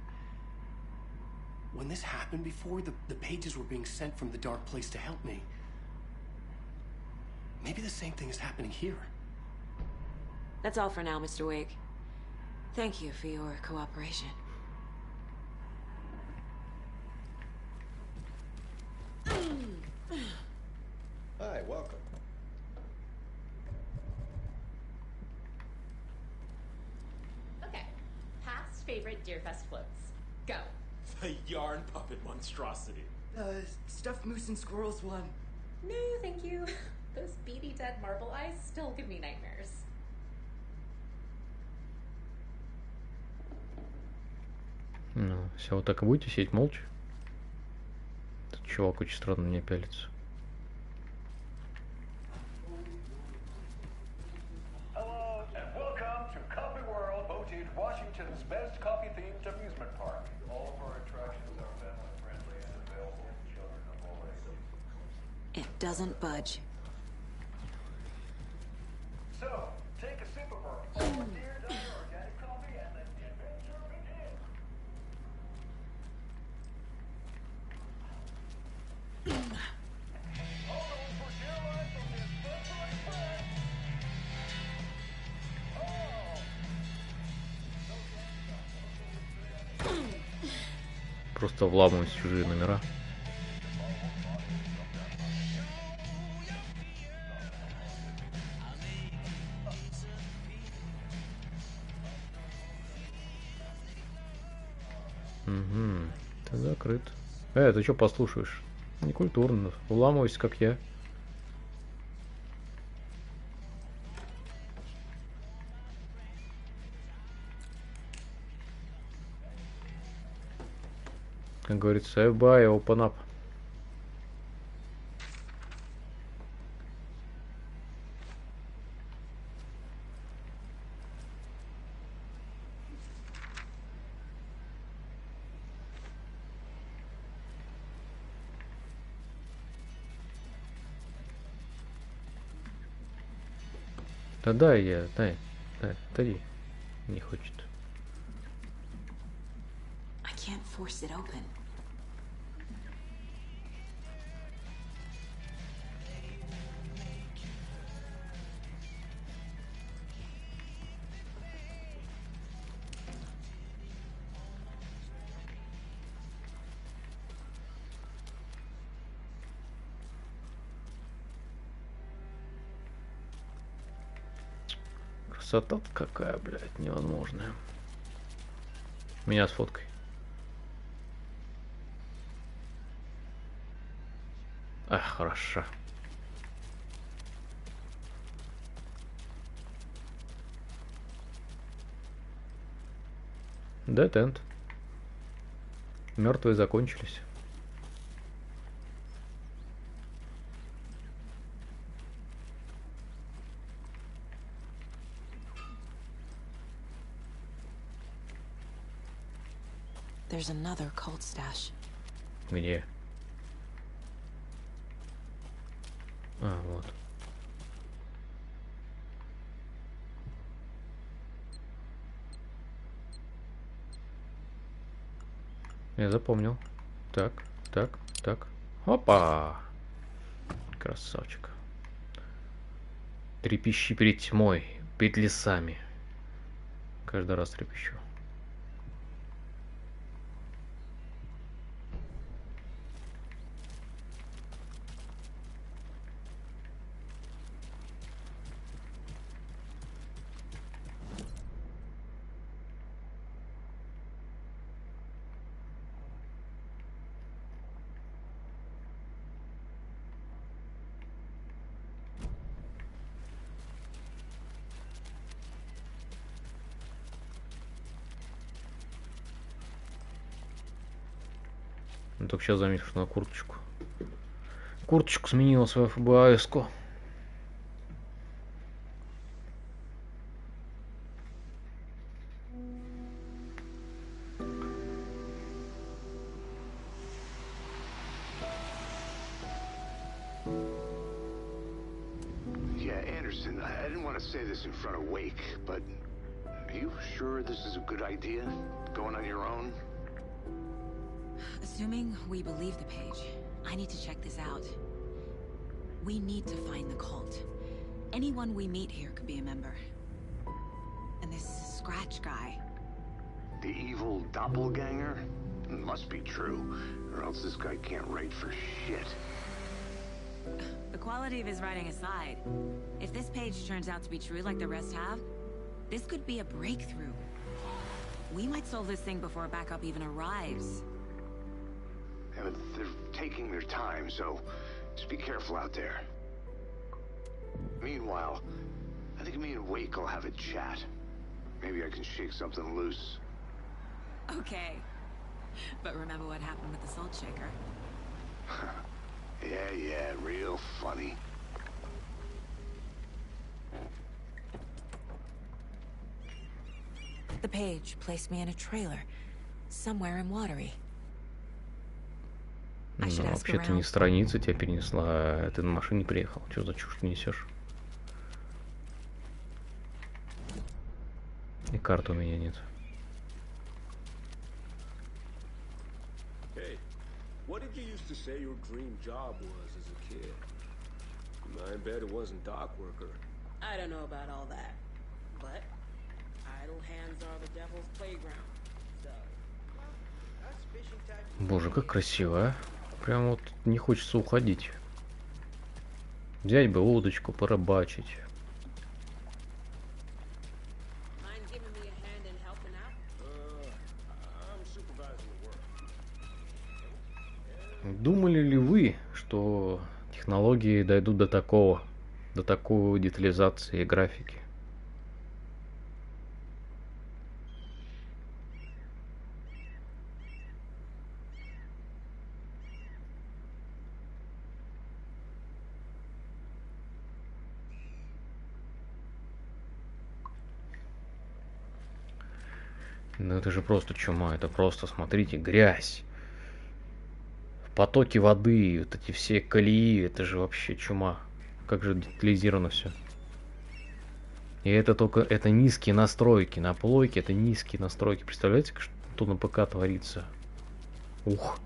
when this happened before, the pages were being sent from the dark place to help me. Maybe the same thing is happening here. That's all for now, Mr. Wake. Thank you for your cooperation. Hi, welcome. Okay. Past favorite Deerfest floats. Go. The yarn puppet monstrosity. Stuffed moose and squirrels one. No, thank you. Those beady dead marble eyes still give me nightmares. Ну, все, вот так и будете сидеть молча? Этот чувак очень странно на меня пялится. Hello and welcome to Coffee World, voted Washington's best coffee-themed amusement park. All of our attractions are family-friendly and available to children of all ages. It doesn't budge. So, take a sip of our dear Diner organic coffee and let the adventure begin. Просто вламываюсь в чужие номера. Угу. Закрыт. Ты что послушаешь? Некультурно. Вламывайся, как я. Как говорится, buy, open up. Да дай я, дай, не хочет. I can't force it open. Красота какая, блядь, невозможная. Меня сфоткай. Хорошо. Dead End. Мертвые закончились. There's another cult stash. Где? Вот. Я запомнил. Так. Опа! Красавчик. Трепещи перед тьмой, перед лесами. Каждый раз трепещу. Только сейчас заметил, что на курточку. Курточку сменила свою ФБАС-ку. Yeah, Anderson, I didn't want to say this in front of Wake, but are you sure this is a good idea? Going on your own? Assuming we believe the page, I need to check this out. We need to find the cult. Anyone we meet here could be a member. And this Scratch guy. The evil doppelganger? Must be true, or else this guy can't write for shit. The quality of his writing aside, if this page turns out to be true like the rest have, this could be a breakthrough. We might solve this thing before backup even arrives. Yeah, but they're taking their time, so just be careful out there. Meanwhile, I think me and Wake will have a chat. Maybe I can shake something loose. Okay. But remember what happened with the salt shaker? Yeah, real funny. The page placed me in a trailer, somewhere in Watery. Ну, вообще-то не страница тебя перенесла, а ты на машине приехал. Что за чушь ты несешь? И карты у меня нет. Hey, what did you used to say your dream job was as a kid? I bet it wasn't dock worker. I don't know about all that, but idle hands are the devil's playground. So, that's fishing tactics. Боже, как красиво, а? Прям вот не хочется уходить. Взять бы удочку, порыбачить. Думали ли вы, что технологии дойдут до такой детализации графики? Ну это же просто чума, это просто, смотрите, грязь. Потоки воды, вот эти все колеи, это же вообще чума. Как же детализировано все. И это только, это низкие настройки. На плойке это низкие настройки. Представляете, что на ПК творится? Ух.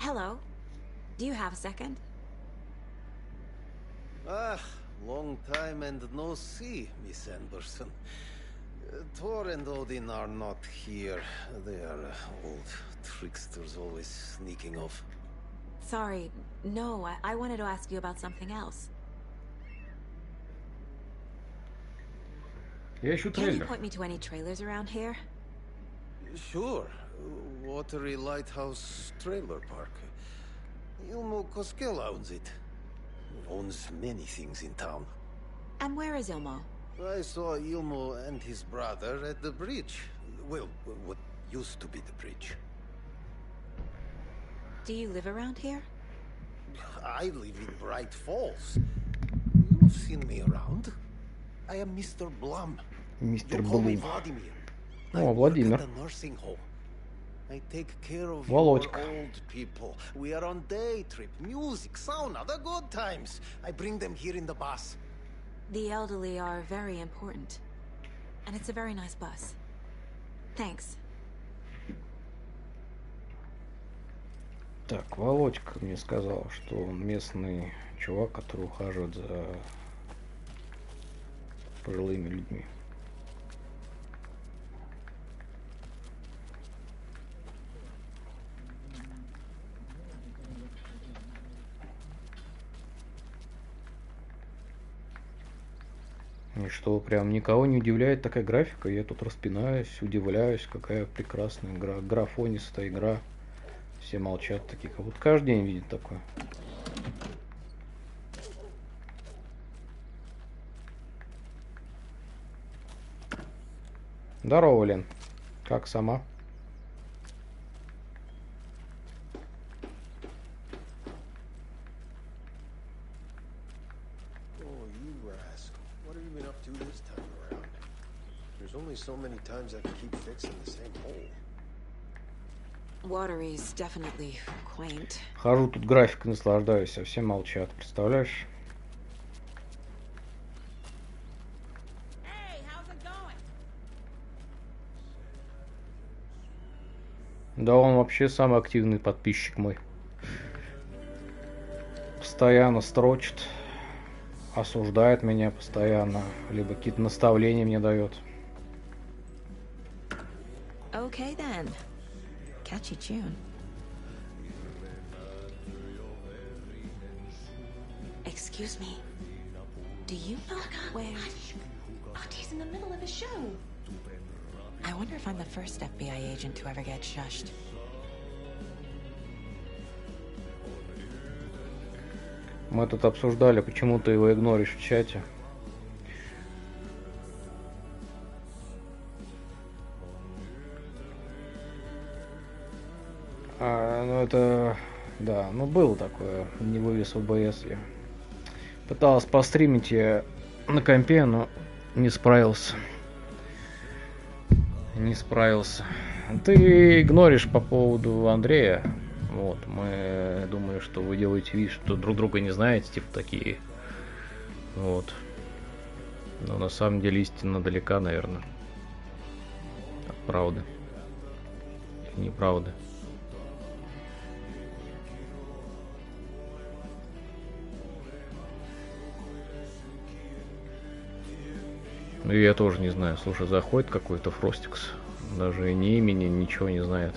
Hello. Do you have a second? Ah, long time and no see, Miss Anderson. Thor and Odin are not here. They are old tricksters always sneaking off. Sorry. No, I wanted to ask you about something else. Я ищу Can you трейлер. point me to any trailers around here? Sure. Watery Lighthouse Trailer Park. Ilmo Koskela owns it. Owns many things in town. And where is Ilmo? I saw Ilmo and his brother at the bridge. Well, what used to be the bridge. Do you live around here? I live in Brайт-Фоллс. You've seen me around. I am Mr. Blum. Мистер You call me Блум. Vladimir. I О, work Владимир. at a nursing home. I take care of Володька. your old people. We are on day trip, music, sauna, the good times. I bring them here in the bus. The elderly are very important. And it's a very nice bus. Thanks. Так, Володька мне сказал, что он местный чувак, который ухаживает за пожилыми людьми. И что, прям никого не удивляет такая графика? Я тут распинаюсь, удивляюсь, какая прекрасная игра, графонистая игра. Все молчат такие, как будто каждый день видят такое. Здорово, Лен. Как сама? Oh, you ask. What have you been up to this time around? There's only so many times I can keep fixing the same hole. Watery's definitely quaint. Хожу тут графикой наслаждаюсь, а все молчат. Представляешь? Hey, how's it going? Да он вообще самый активный подписчик мой. Постоянно строчит, осуждает меня постоянно, либо какие-то наставления мне дает. Okay then. Catchy tune. Excuse me. Do you know where... He's in the middle of a show. I wonder if I'm the first FBI agent to ever get shushed. Мы тут обсуждали, почему ты его игноришь в чате. Ну это... Да, ну было такое, не вывез ОБС я. Пыталась постримить я на компе, но не справился. Не справился. Ты игноришь по поводу Андрея. Вот, мы думали, что вы делаете вид, что друг друга не знаете, типа такие. Вот. Но на самом деле истина далека, наверное. От правды. Или неправды. Ну я тоже не знаю. Слушай, заходит какой-то Фростикс. Даже ни имени, ничего не знает.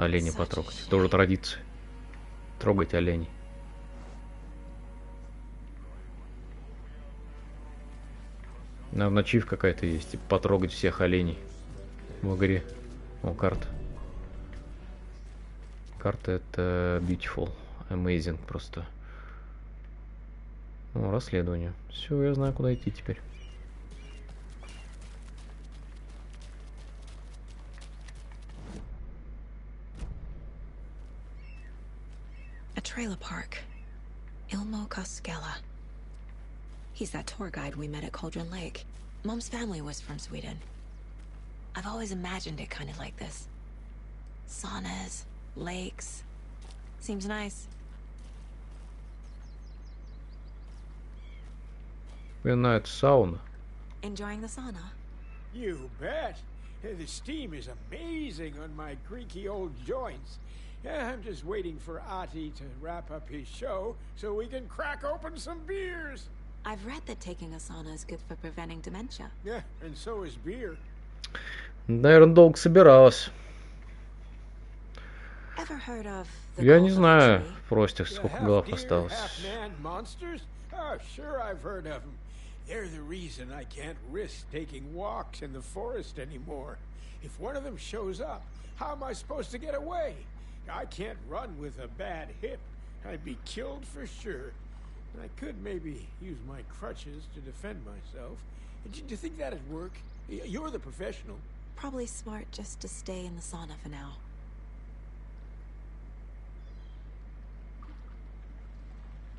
оленей потрогать. Тоже традиция. Трогать оленей. Наверное, ачив какая-то есть. Типа потрогать всех оленей в игре. О, карта. Карта это beautiful. Amazing просто. О, расследование. Все, я знаю, куда идти теперь. A trailer park. Ilmo Koskela. He's that tour guide we met at Cauldron Lake. Mom's family was from Sweden. I've always imagined it kind of like this. Saunas, lakes. Seems nice. We're not sauna. Enjoying the sauna? You bet. The steam is amazing on my creaky old joints. I'm just waiting for Ati to wrap up his show so we can crack open some beers. I've read that taking a sauna is good for preventing dementia. Yeah, and so is beer. Наверное, долго собиралась. Ever heard of the Я не golden знаю, tree? просто сколько голов осталось. Half-man monsters? Oh, sure I've heard of them. They're the reason I can't risk taking walks in the forest anymore. If one of them shows up, how am I supposed to get away? I can't run with a bad hip. I'd be killed for sure. I could maybe use my crutches to defend myself. Do you think that'd work? You're the professional. Probably smart just to stay in the sauna for now.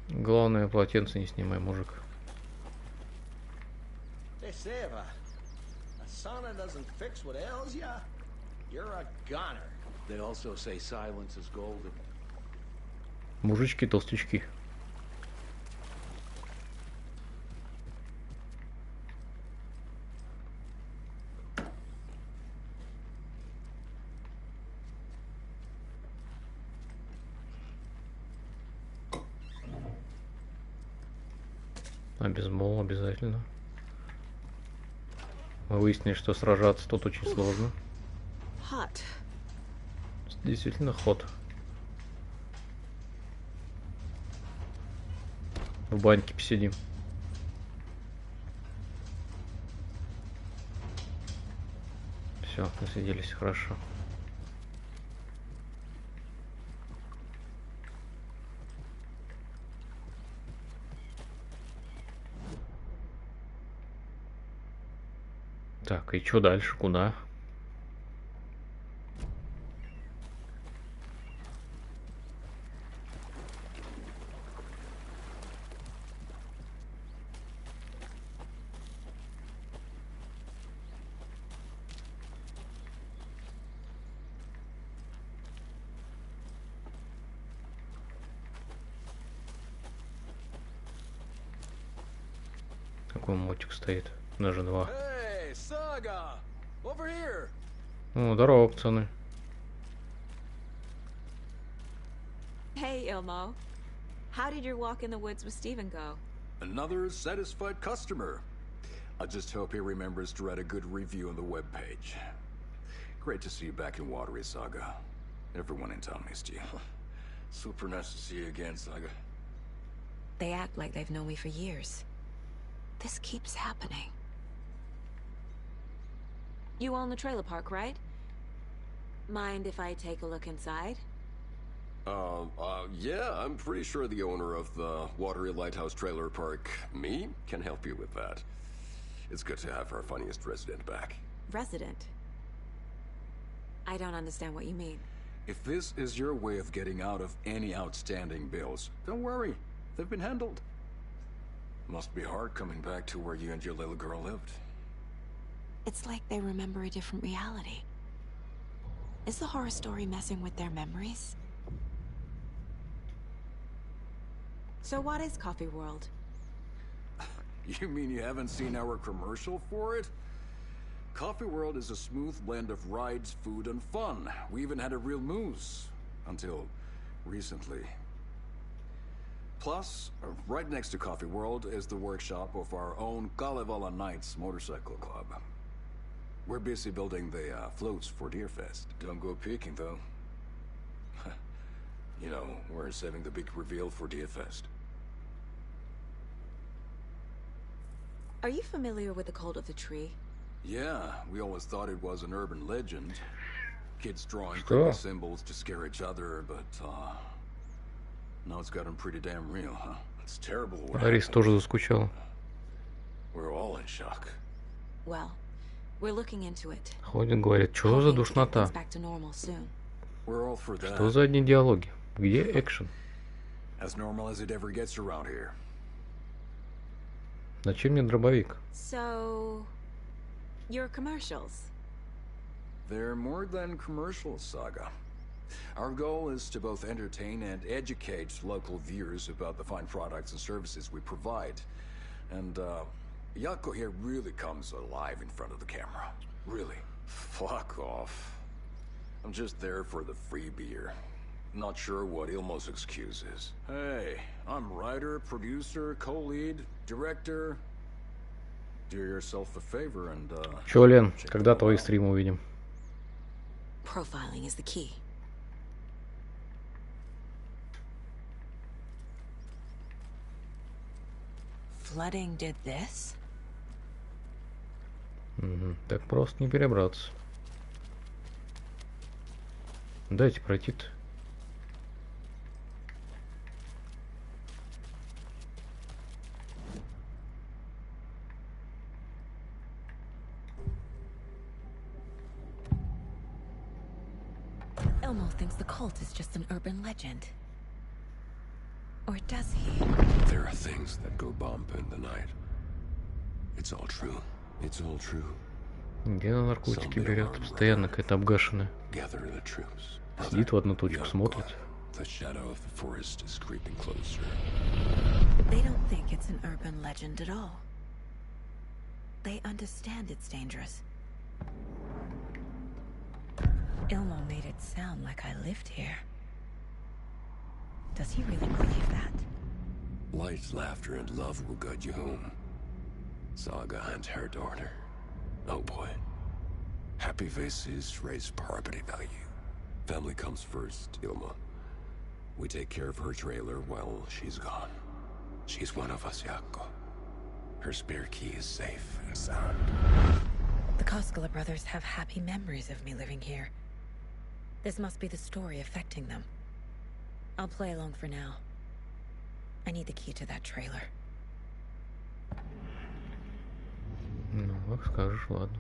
Главное, полотенце не снимай, мужик. Hey, Seva, a sauna doesn't fix what ails ya? You're a goner. They also say silence is golden. Мужички, толстячки. А бейсбол обязательно. Мы выяснили, что сражаться тут очень сложно. Hot. Действительно ход. В баньке посидим. Все, насиделись, хорошо. Так, и что дальше? Куда? Какой мотик стоит? Даже два. Hey, Saga! Over here! О, здорово, пацаны. Hey, Ilmo. How did your walk in the woods with Steven go? Another satisfied customer. I just hope he remembers to write a good review on the webpage. Great to see you back in Watery, Saga. Everyone in town missed you. Super nice to see you again, Saga. They act like they've known me for years. This keeps happening. You own the trailer park, right? Mind if I take a look inside? Yeah, I'm pretty sure the owner of the Watery Lighthouse Trailer Park, me, can help you with that. It's good to have our funniest resident back. Resident? I don't understand what you mean. If this is your way of getting out of any outstanding bills, don't worry. They've been handled. Must be hard coming back to where you and your little girl lived. It's like they remember a different reality. Is the horror story messing with their memories? So what is Coffee World? You mean you haven't seen our commercial for it? Coffee World is a smooth blend of rides, food, and fun. We even had a real moose. Until recently. Plus, right next to Coffee World is the workshop of our own Kalevala Knights Motorcycle Club. We're busy building the floats for Deerfest. Don't go peeking, though. You know, we're saving the big reveal for DFest. Are you familiar with the cult of the tree? Yeah, we always thought it was an urban legend. Kids drawing Что? creepy symbols to scare each other, but now it's gotten pretty damn real, huh? It's terrible. Арис тоже заскучал. We're all in shock. Well, we're looking into it. Ходит, говорит, что за душнота? Back to normal soon. We're all for that. Что за одни диалоги? Где экшен? As normal as it ever gets around here. Зачем мне дробовик? So, your commercials. They're more than commercials, Saga. Our goal is to both entertain and educate local viewers about the fine products and services we provide. And, Yako here really comes alive in front of the camera. Really. Fuck off. I'm just there for the free beer. Not sure what Ilmo's excuse is. Hey, I'm writer, producer, co-lead, director. Do yourself a favor and, Чё, Лен, когда твои стримы увидим? Profiling is the key. Flooding did this? Так просто не перебраться. Дайте пройти-то. Elmo thinks the cult is just an urban legend. Or does he? There are things that go bump in the night. It's all true. It's all true. Где на наркотики берет? Постоянно какая-то обгашенная. Сидит в одну точку, смотрит. The shadow of the forest is creeping closer. They don't think it's an urban legend at all. They understand it's dangerous. Ilmo made it sound like I lived here. Does he really believe that? Light, laughter, and love will guide you home. Saga and her daughter. Oh boy. Happy faces raise property value. Family comes first, Ilma. We take care of her trailer while she's gone. She's one of us, Yako. Her spare key is safe and sound. The Koskela brothers have happy memories of me living here. This must be the story affecting them. I'll play along for now. I need the key to that trailer. Ну, как скажешь, ладно.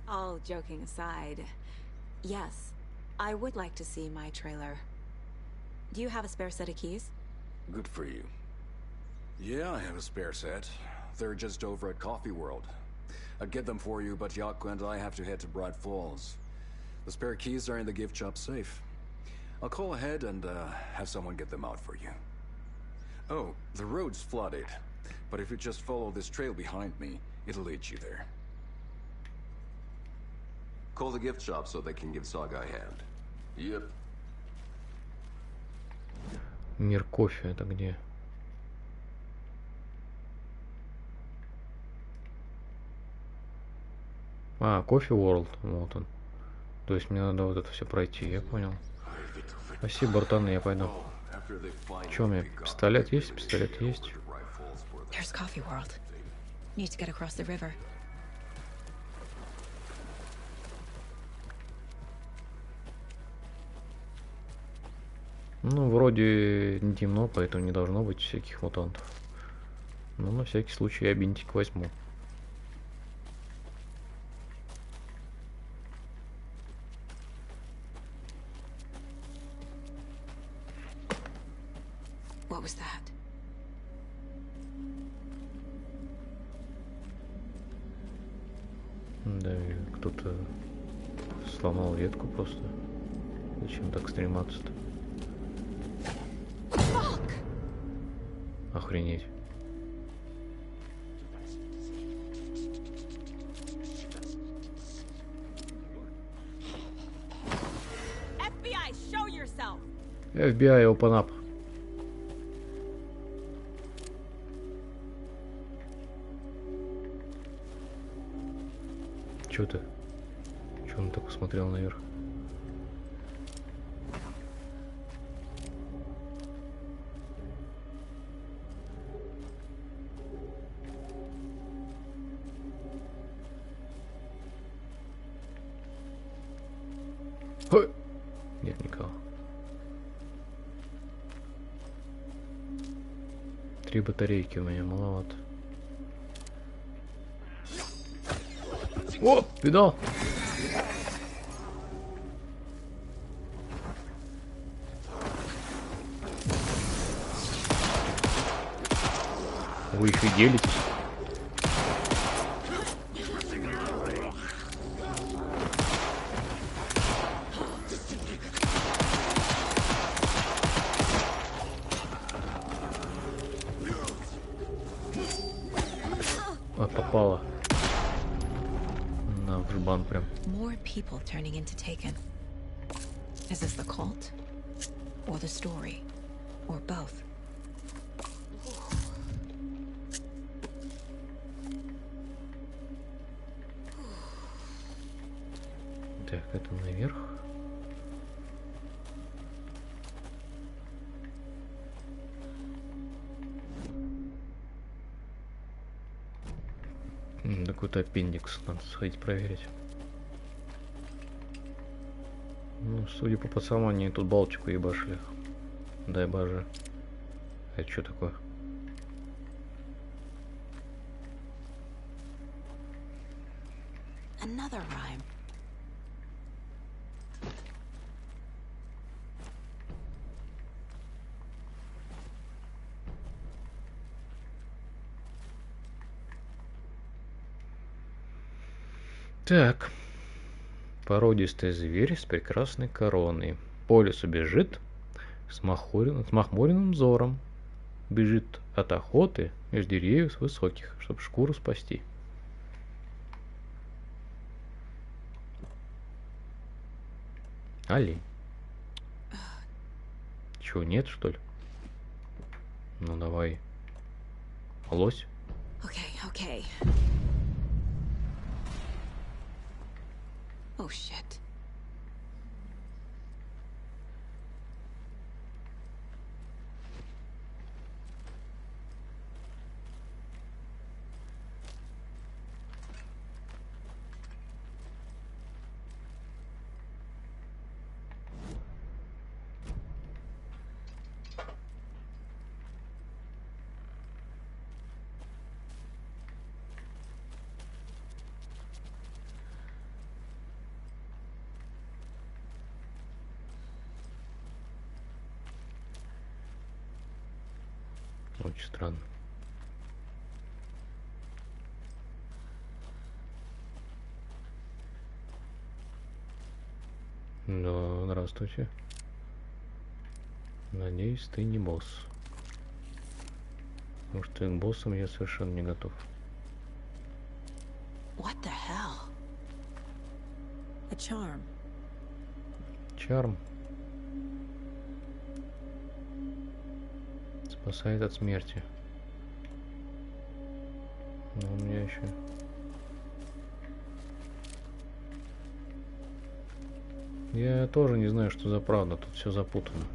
All joking aside, yes, I would like to see my trailer. Do you have a spare set of keys? Good for you. Yeah, I have a spare set. They're just over at Coffee World. I'd get them for you, but Yako and I have to head to Braight-Fålls. The spare keys are in the gift shop safe. I'll call ahead and have someone get them out for you. Oh, the road's flooded, but if you just follow this trail behind me, it'll lead you there. Call the gift shop so they can give Saga a hand. Yep. Мир кофе, это где? А, Coffee World, вот он. То есть мне надо вот это все пройти, я понял. Спасибо, братаны, я пойду. Че у меня, пистолет есть? Пистолет есть. There's Coffee World. Need to get across the river. Ну, вроде не темно, поэтому не должно быть всяких мутантов. Но на всякий случай я бинтик возьму. What was that? Да, кто-то сломал ветку просто. Зачем так стрематься-то? Охренеть. FBI, open up. Чё ты? Чё он так посмотрел наверх? Ой! Нет никого. 3 батарейки у меня маловато. О, видал? Вы еще делитесь? А, попало. На жбан прям. More people turning into Taken. Is this the cult? Or the story? Or both? Так, это наверх. Какой-то аппендикс, надо сходить проверить. Ну, судя по пацанам, они тут Балтику ебашили. Дай боже. Это что такое? Another rhyme. Так. Породистый зверь с прекрасной короной. По лесу бежит с махмуренным взором. Бежит от охоты между деревьев высоких, чтобы шкуру спасти. Олень. Чего, нет, что ли? Ну, давай. Лось. Okay. Oh, shit. Очень странно. Да, здравствуйте. Надеюсь, ты не босс. Потому что к боссам я совершенно не готов. What the hell? A charm. Чарм. Спасает от смерти. Но у меня еще... Я тоже не знаю, что за правда. Тут все запутано.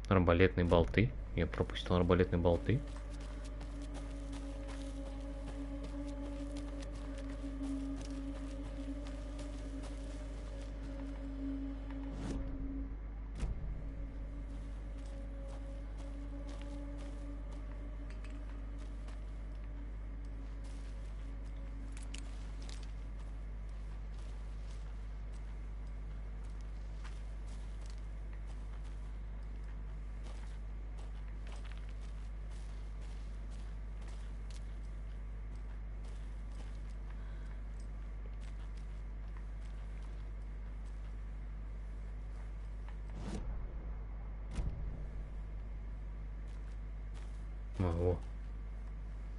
Арбалетные болты. Я пропустил арбалетные болты. Во.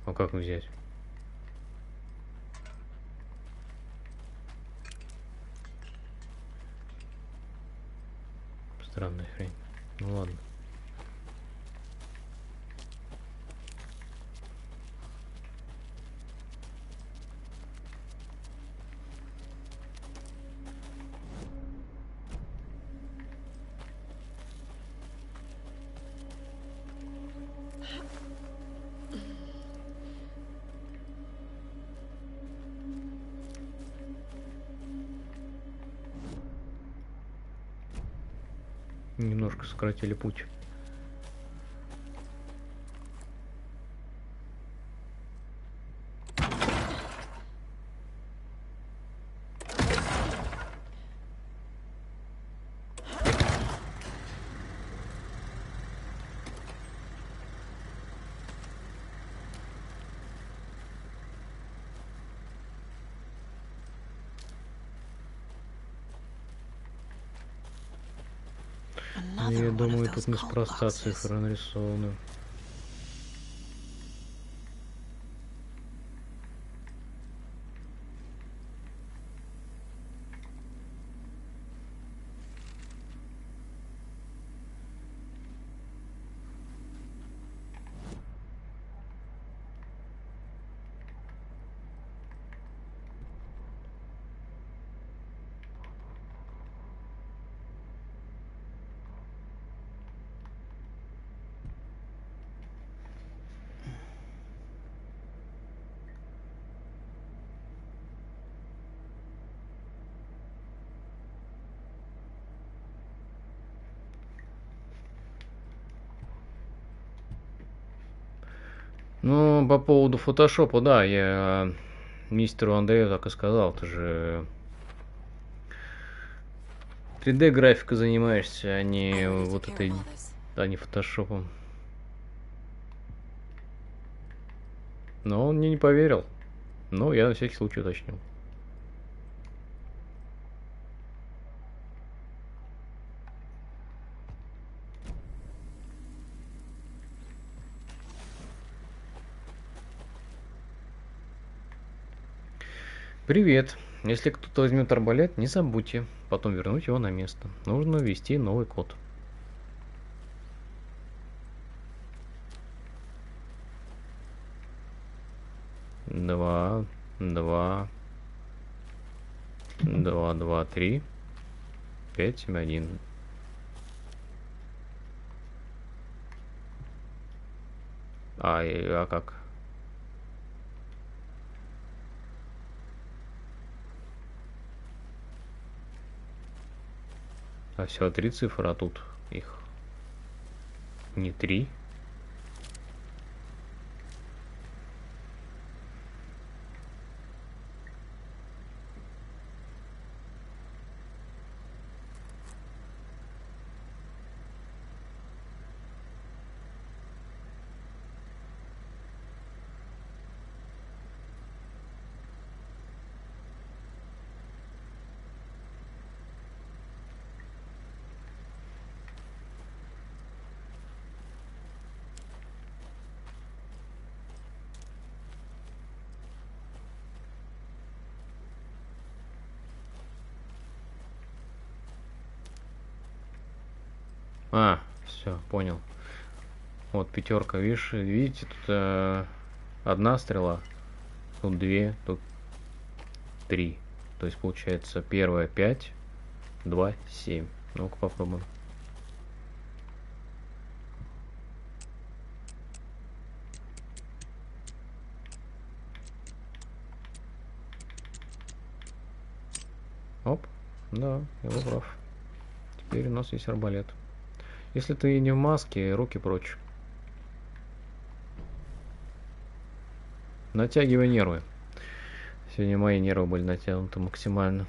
А как взять? Странная хрень. Ну ладно. Немножко сократили путь. Я думаю, тут неспроста цифры нарисованы. Ну, по поводу фотошопа, да, я мистеру Андрею так и сказал, ты же 3D графикой занимаешься, а не вот этой, а не фотошопом. Но он мне не поверил. Но я на всякий случай уточнил. Привет. Если кто-то возьмет арбалет, не забудьте потом вернуть его на место. Нужно ввести новый код. Два, 3, 5, 7, 1. А как? А всего 3 цифры, а тут их не 3. А, все, понял. Вот пятерка, видите, тут одна стрела, тут 2, тут 3. То есть получается первая 5, 2, 7. Ну-ка попробуем. Оп, да, я был прав. Теперь у нас есть арбалет. Если ты не в маске, руки прочь. Натягивай нервы. Сегодня мои нервы были натянуты максимально,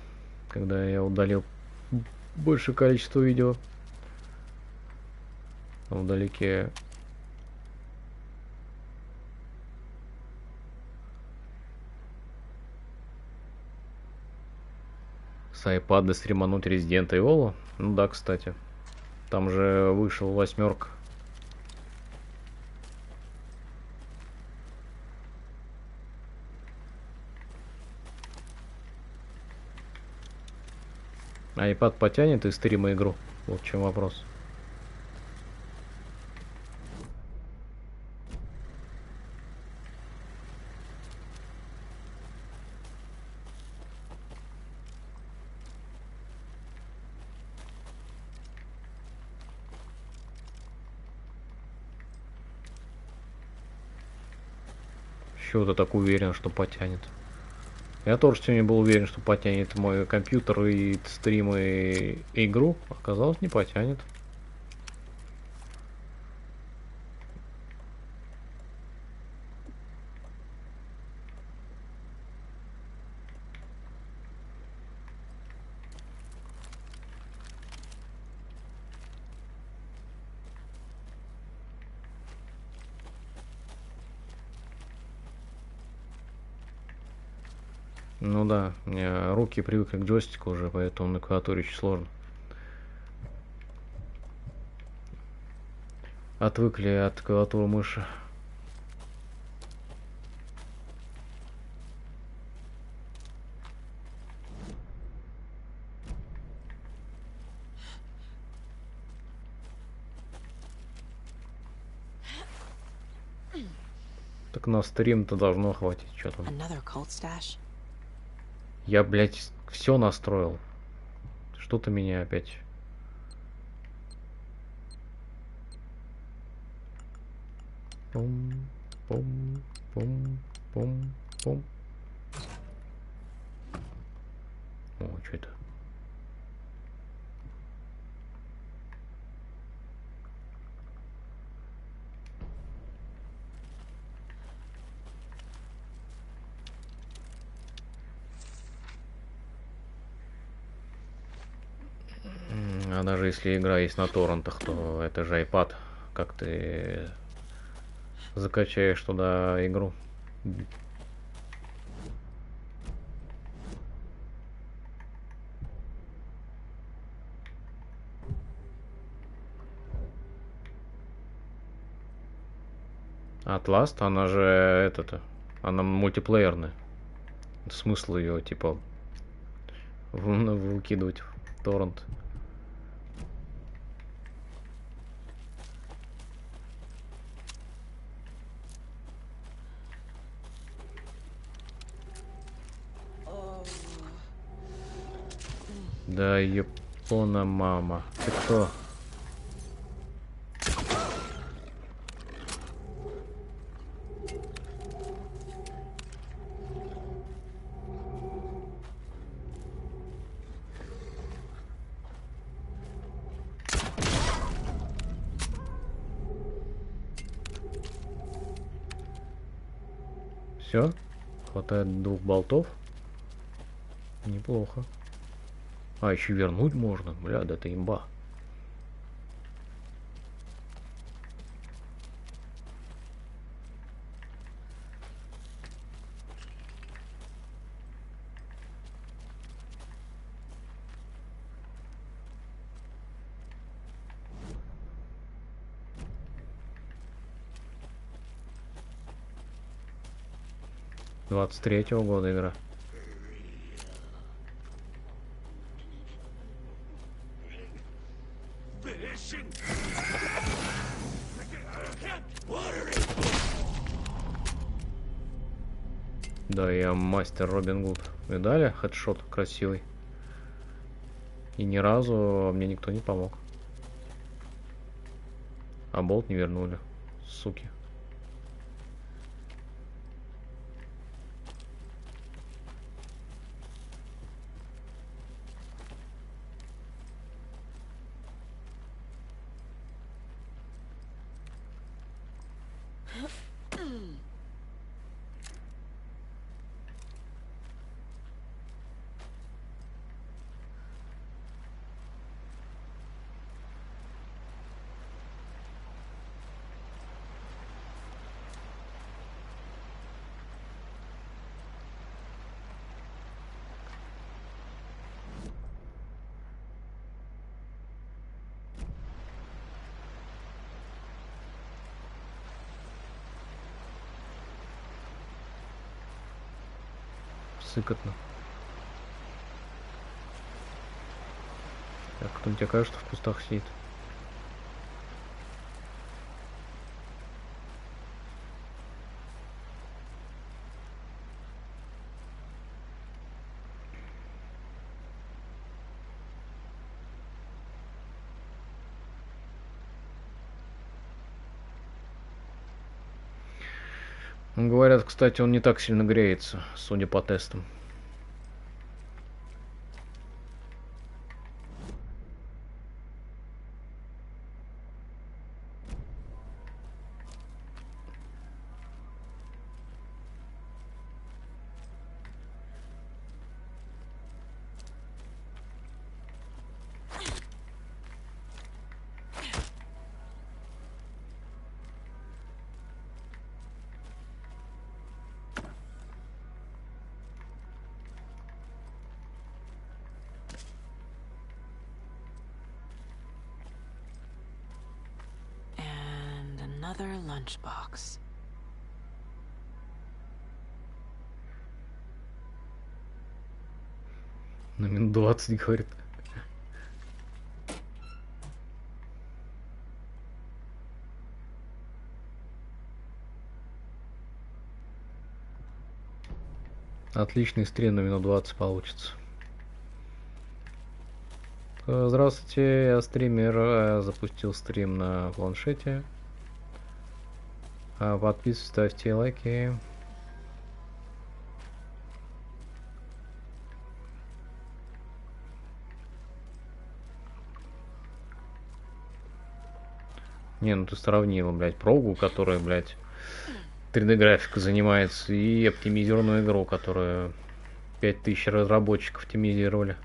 когда я удалил большее количество видео. Вдалеке с iPad стримануть Resident Evil. Ну да, кстати. Там же вышел 8. А iPad потянет из стрима игру? Вот в чем вопрос. Чего-то так уверен, что потянет. Я тоже сегодня был уверен, что потянет мой компьютер и стрим и игру. Оказалось, не потянет. Ну да, у меня руки привыкли к джойстику уже, поэтому на клавиатуре очень сложно. Отвыкли от клавиатуры мыши. Так на стрим-то должно хватить, что там. Я, блядь, все настроил. Что-то меня опять... Пум, пум, пум, пум, пум. О, что это? А даже если игра есть на торрентах, то это же iPad. Как ты закачаешь туда игру? Атласт, она же она мультиплеерная. Смысл ее типа выкидывать в торрент. Да, Япона мама. Ты кто? Все? Хватает 2 болтов? Неплохо. А, еще вернуть можно. Бля, да это имба. Двадцать третьего года игра. Да, я мастер Робин Гуд. Видали? Хедшот красивый. И ни разу мне никто не помог. А болт не вернули. Суки. Сыкотно. Так, кто-нибудь окажется в кустах сидит. Говорят, кстати, он не так сильно греется, судя по тестам. Another lunchbox. На минут 20, говорит. Отличный стрим на минут 20 получится. Здравствуйте, я стример, запустил стрим на планшете. Подписывайтесь, ставьте лайки. Не, ну ты сравнил, блядь, прогу, которая, блядь, 3D графика занимается, и оптимизированную игру, которую 5000 разработчиков оптимизировали.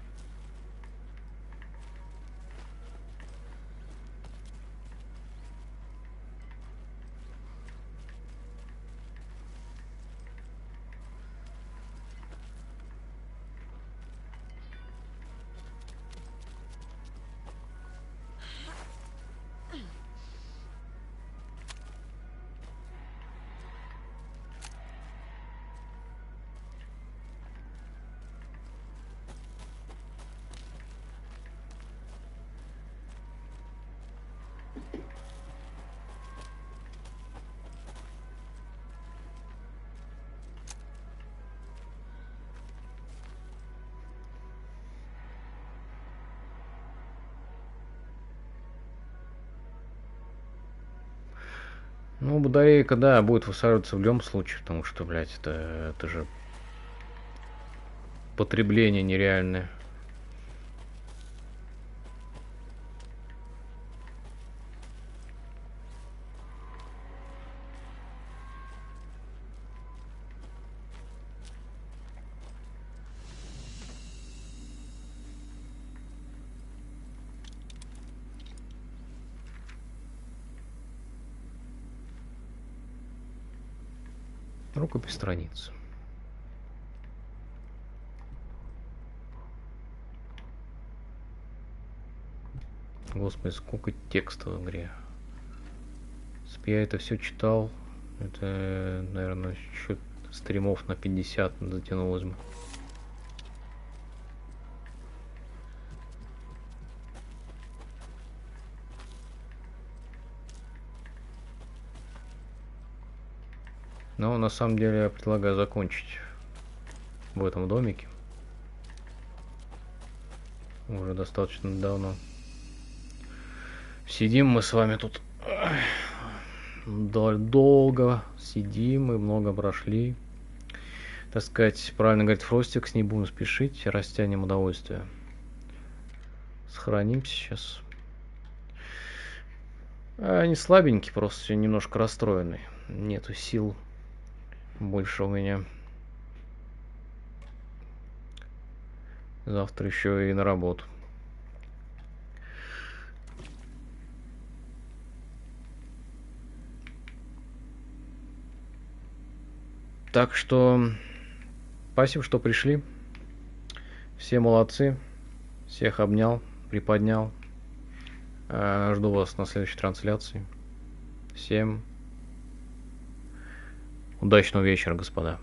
Ну, батарейка, да, будет высаживаться в любом случае, потому что, блядь, это же потребление нереальное. Рукопись страниц. Господи, сколько текста в игре. Если бы я это все читал, это, наверное, счет стримов на 50 затянулось бы. Но на самом деле я предлагаю закончить в этом домике. Уже достаточно давно. Сидим мы с вами тут долго сидим и много прошли. Так сказать, правильно говорит Фростикс, не будем спешить, растянем удовольствие. Сохранимся сейчас. Они слабенькие, просто немножко расстроенный. Нету сил больше у меня. Завтра еще и на работу. Так что спасибо, что пришли. Все молодцы. Всех обнял, приподнял. Жду вас на следующей трансляции. Всем удачного вечера, господа.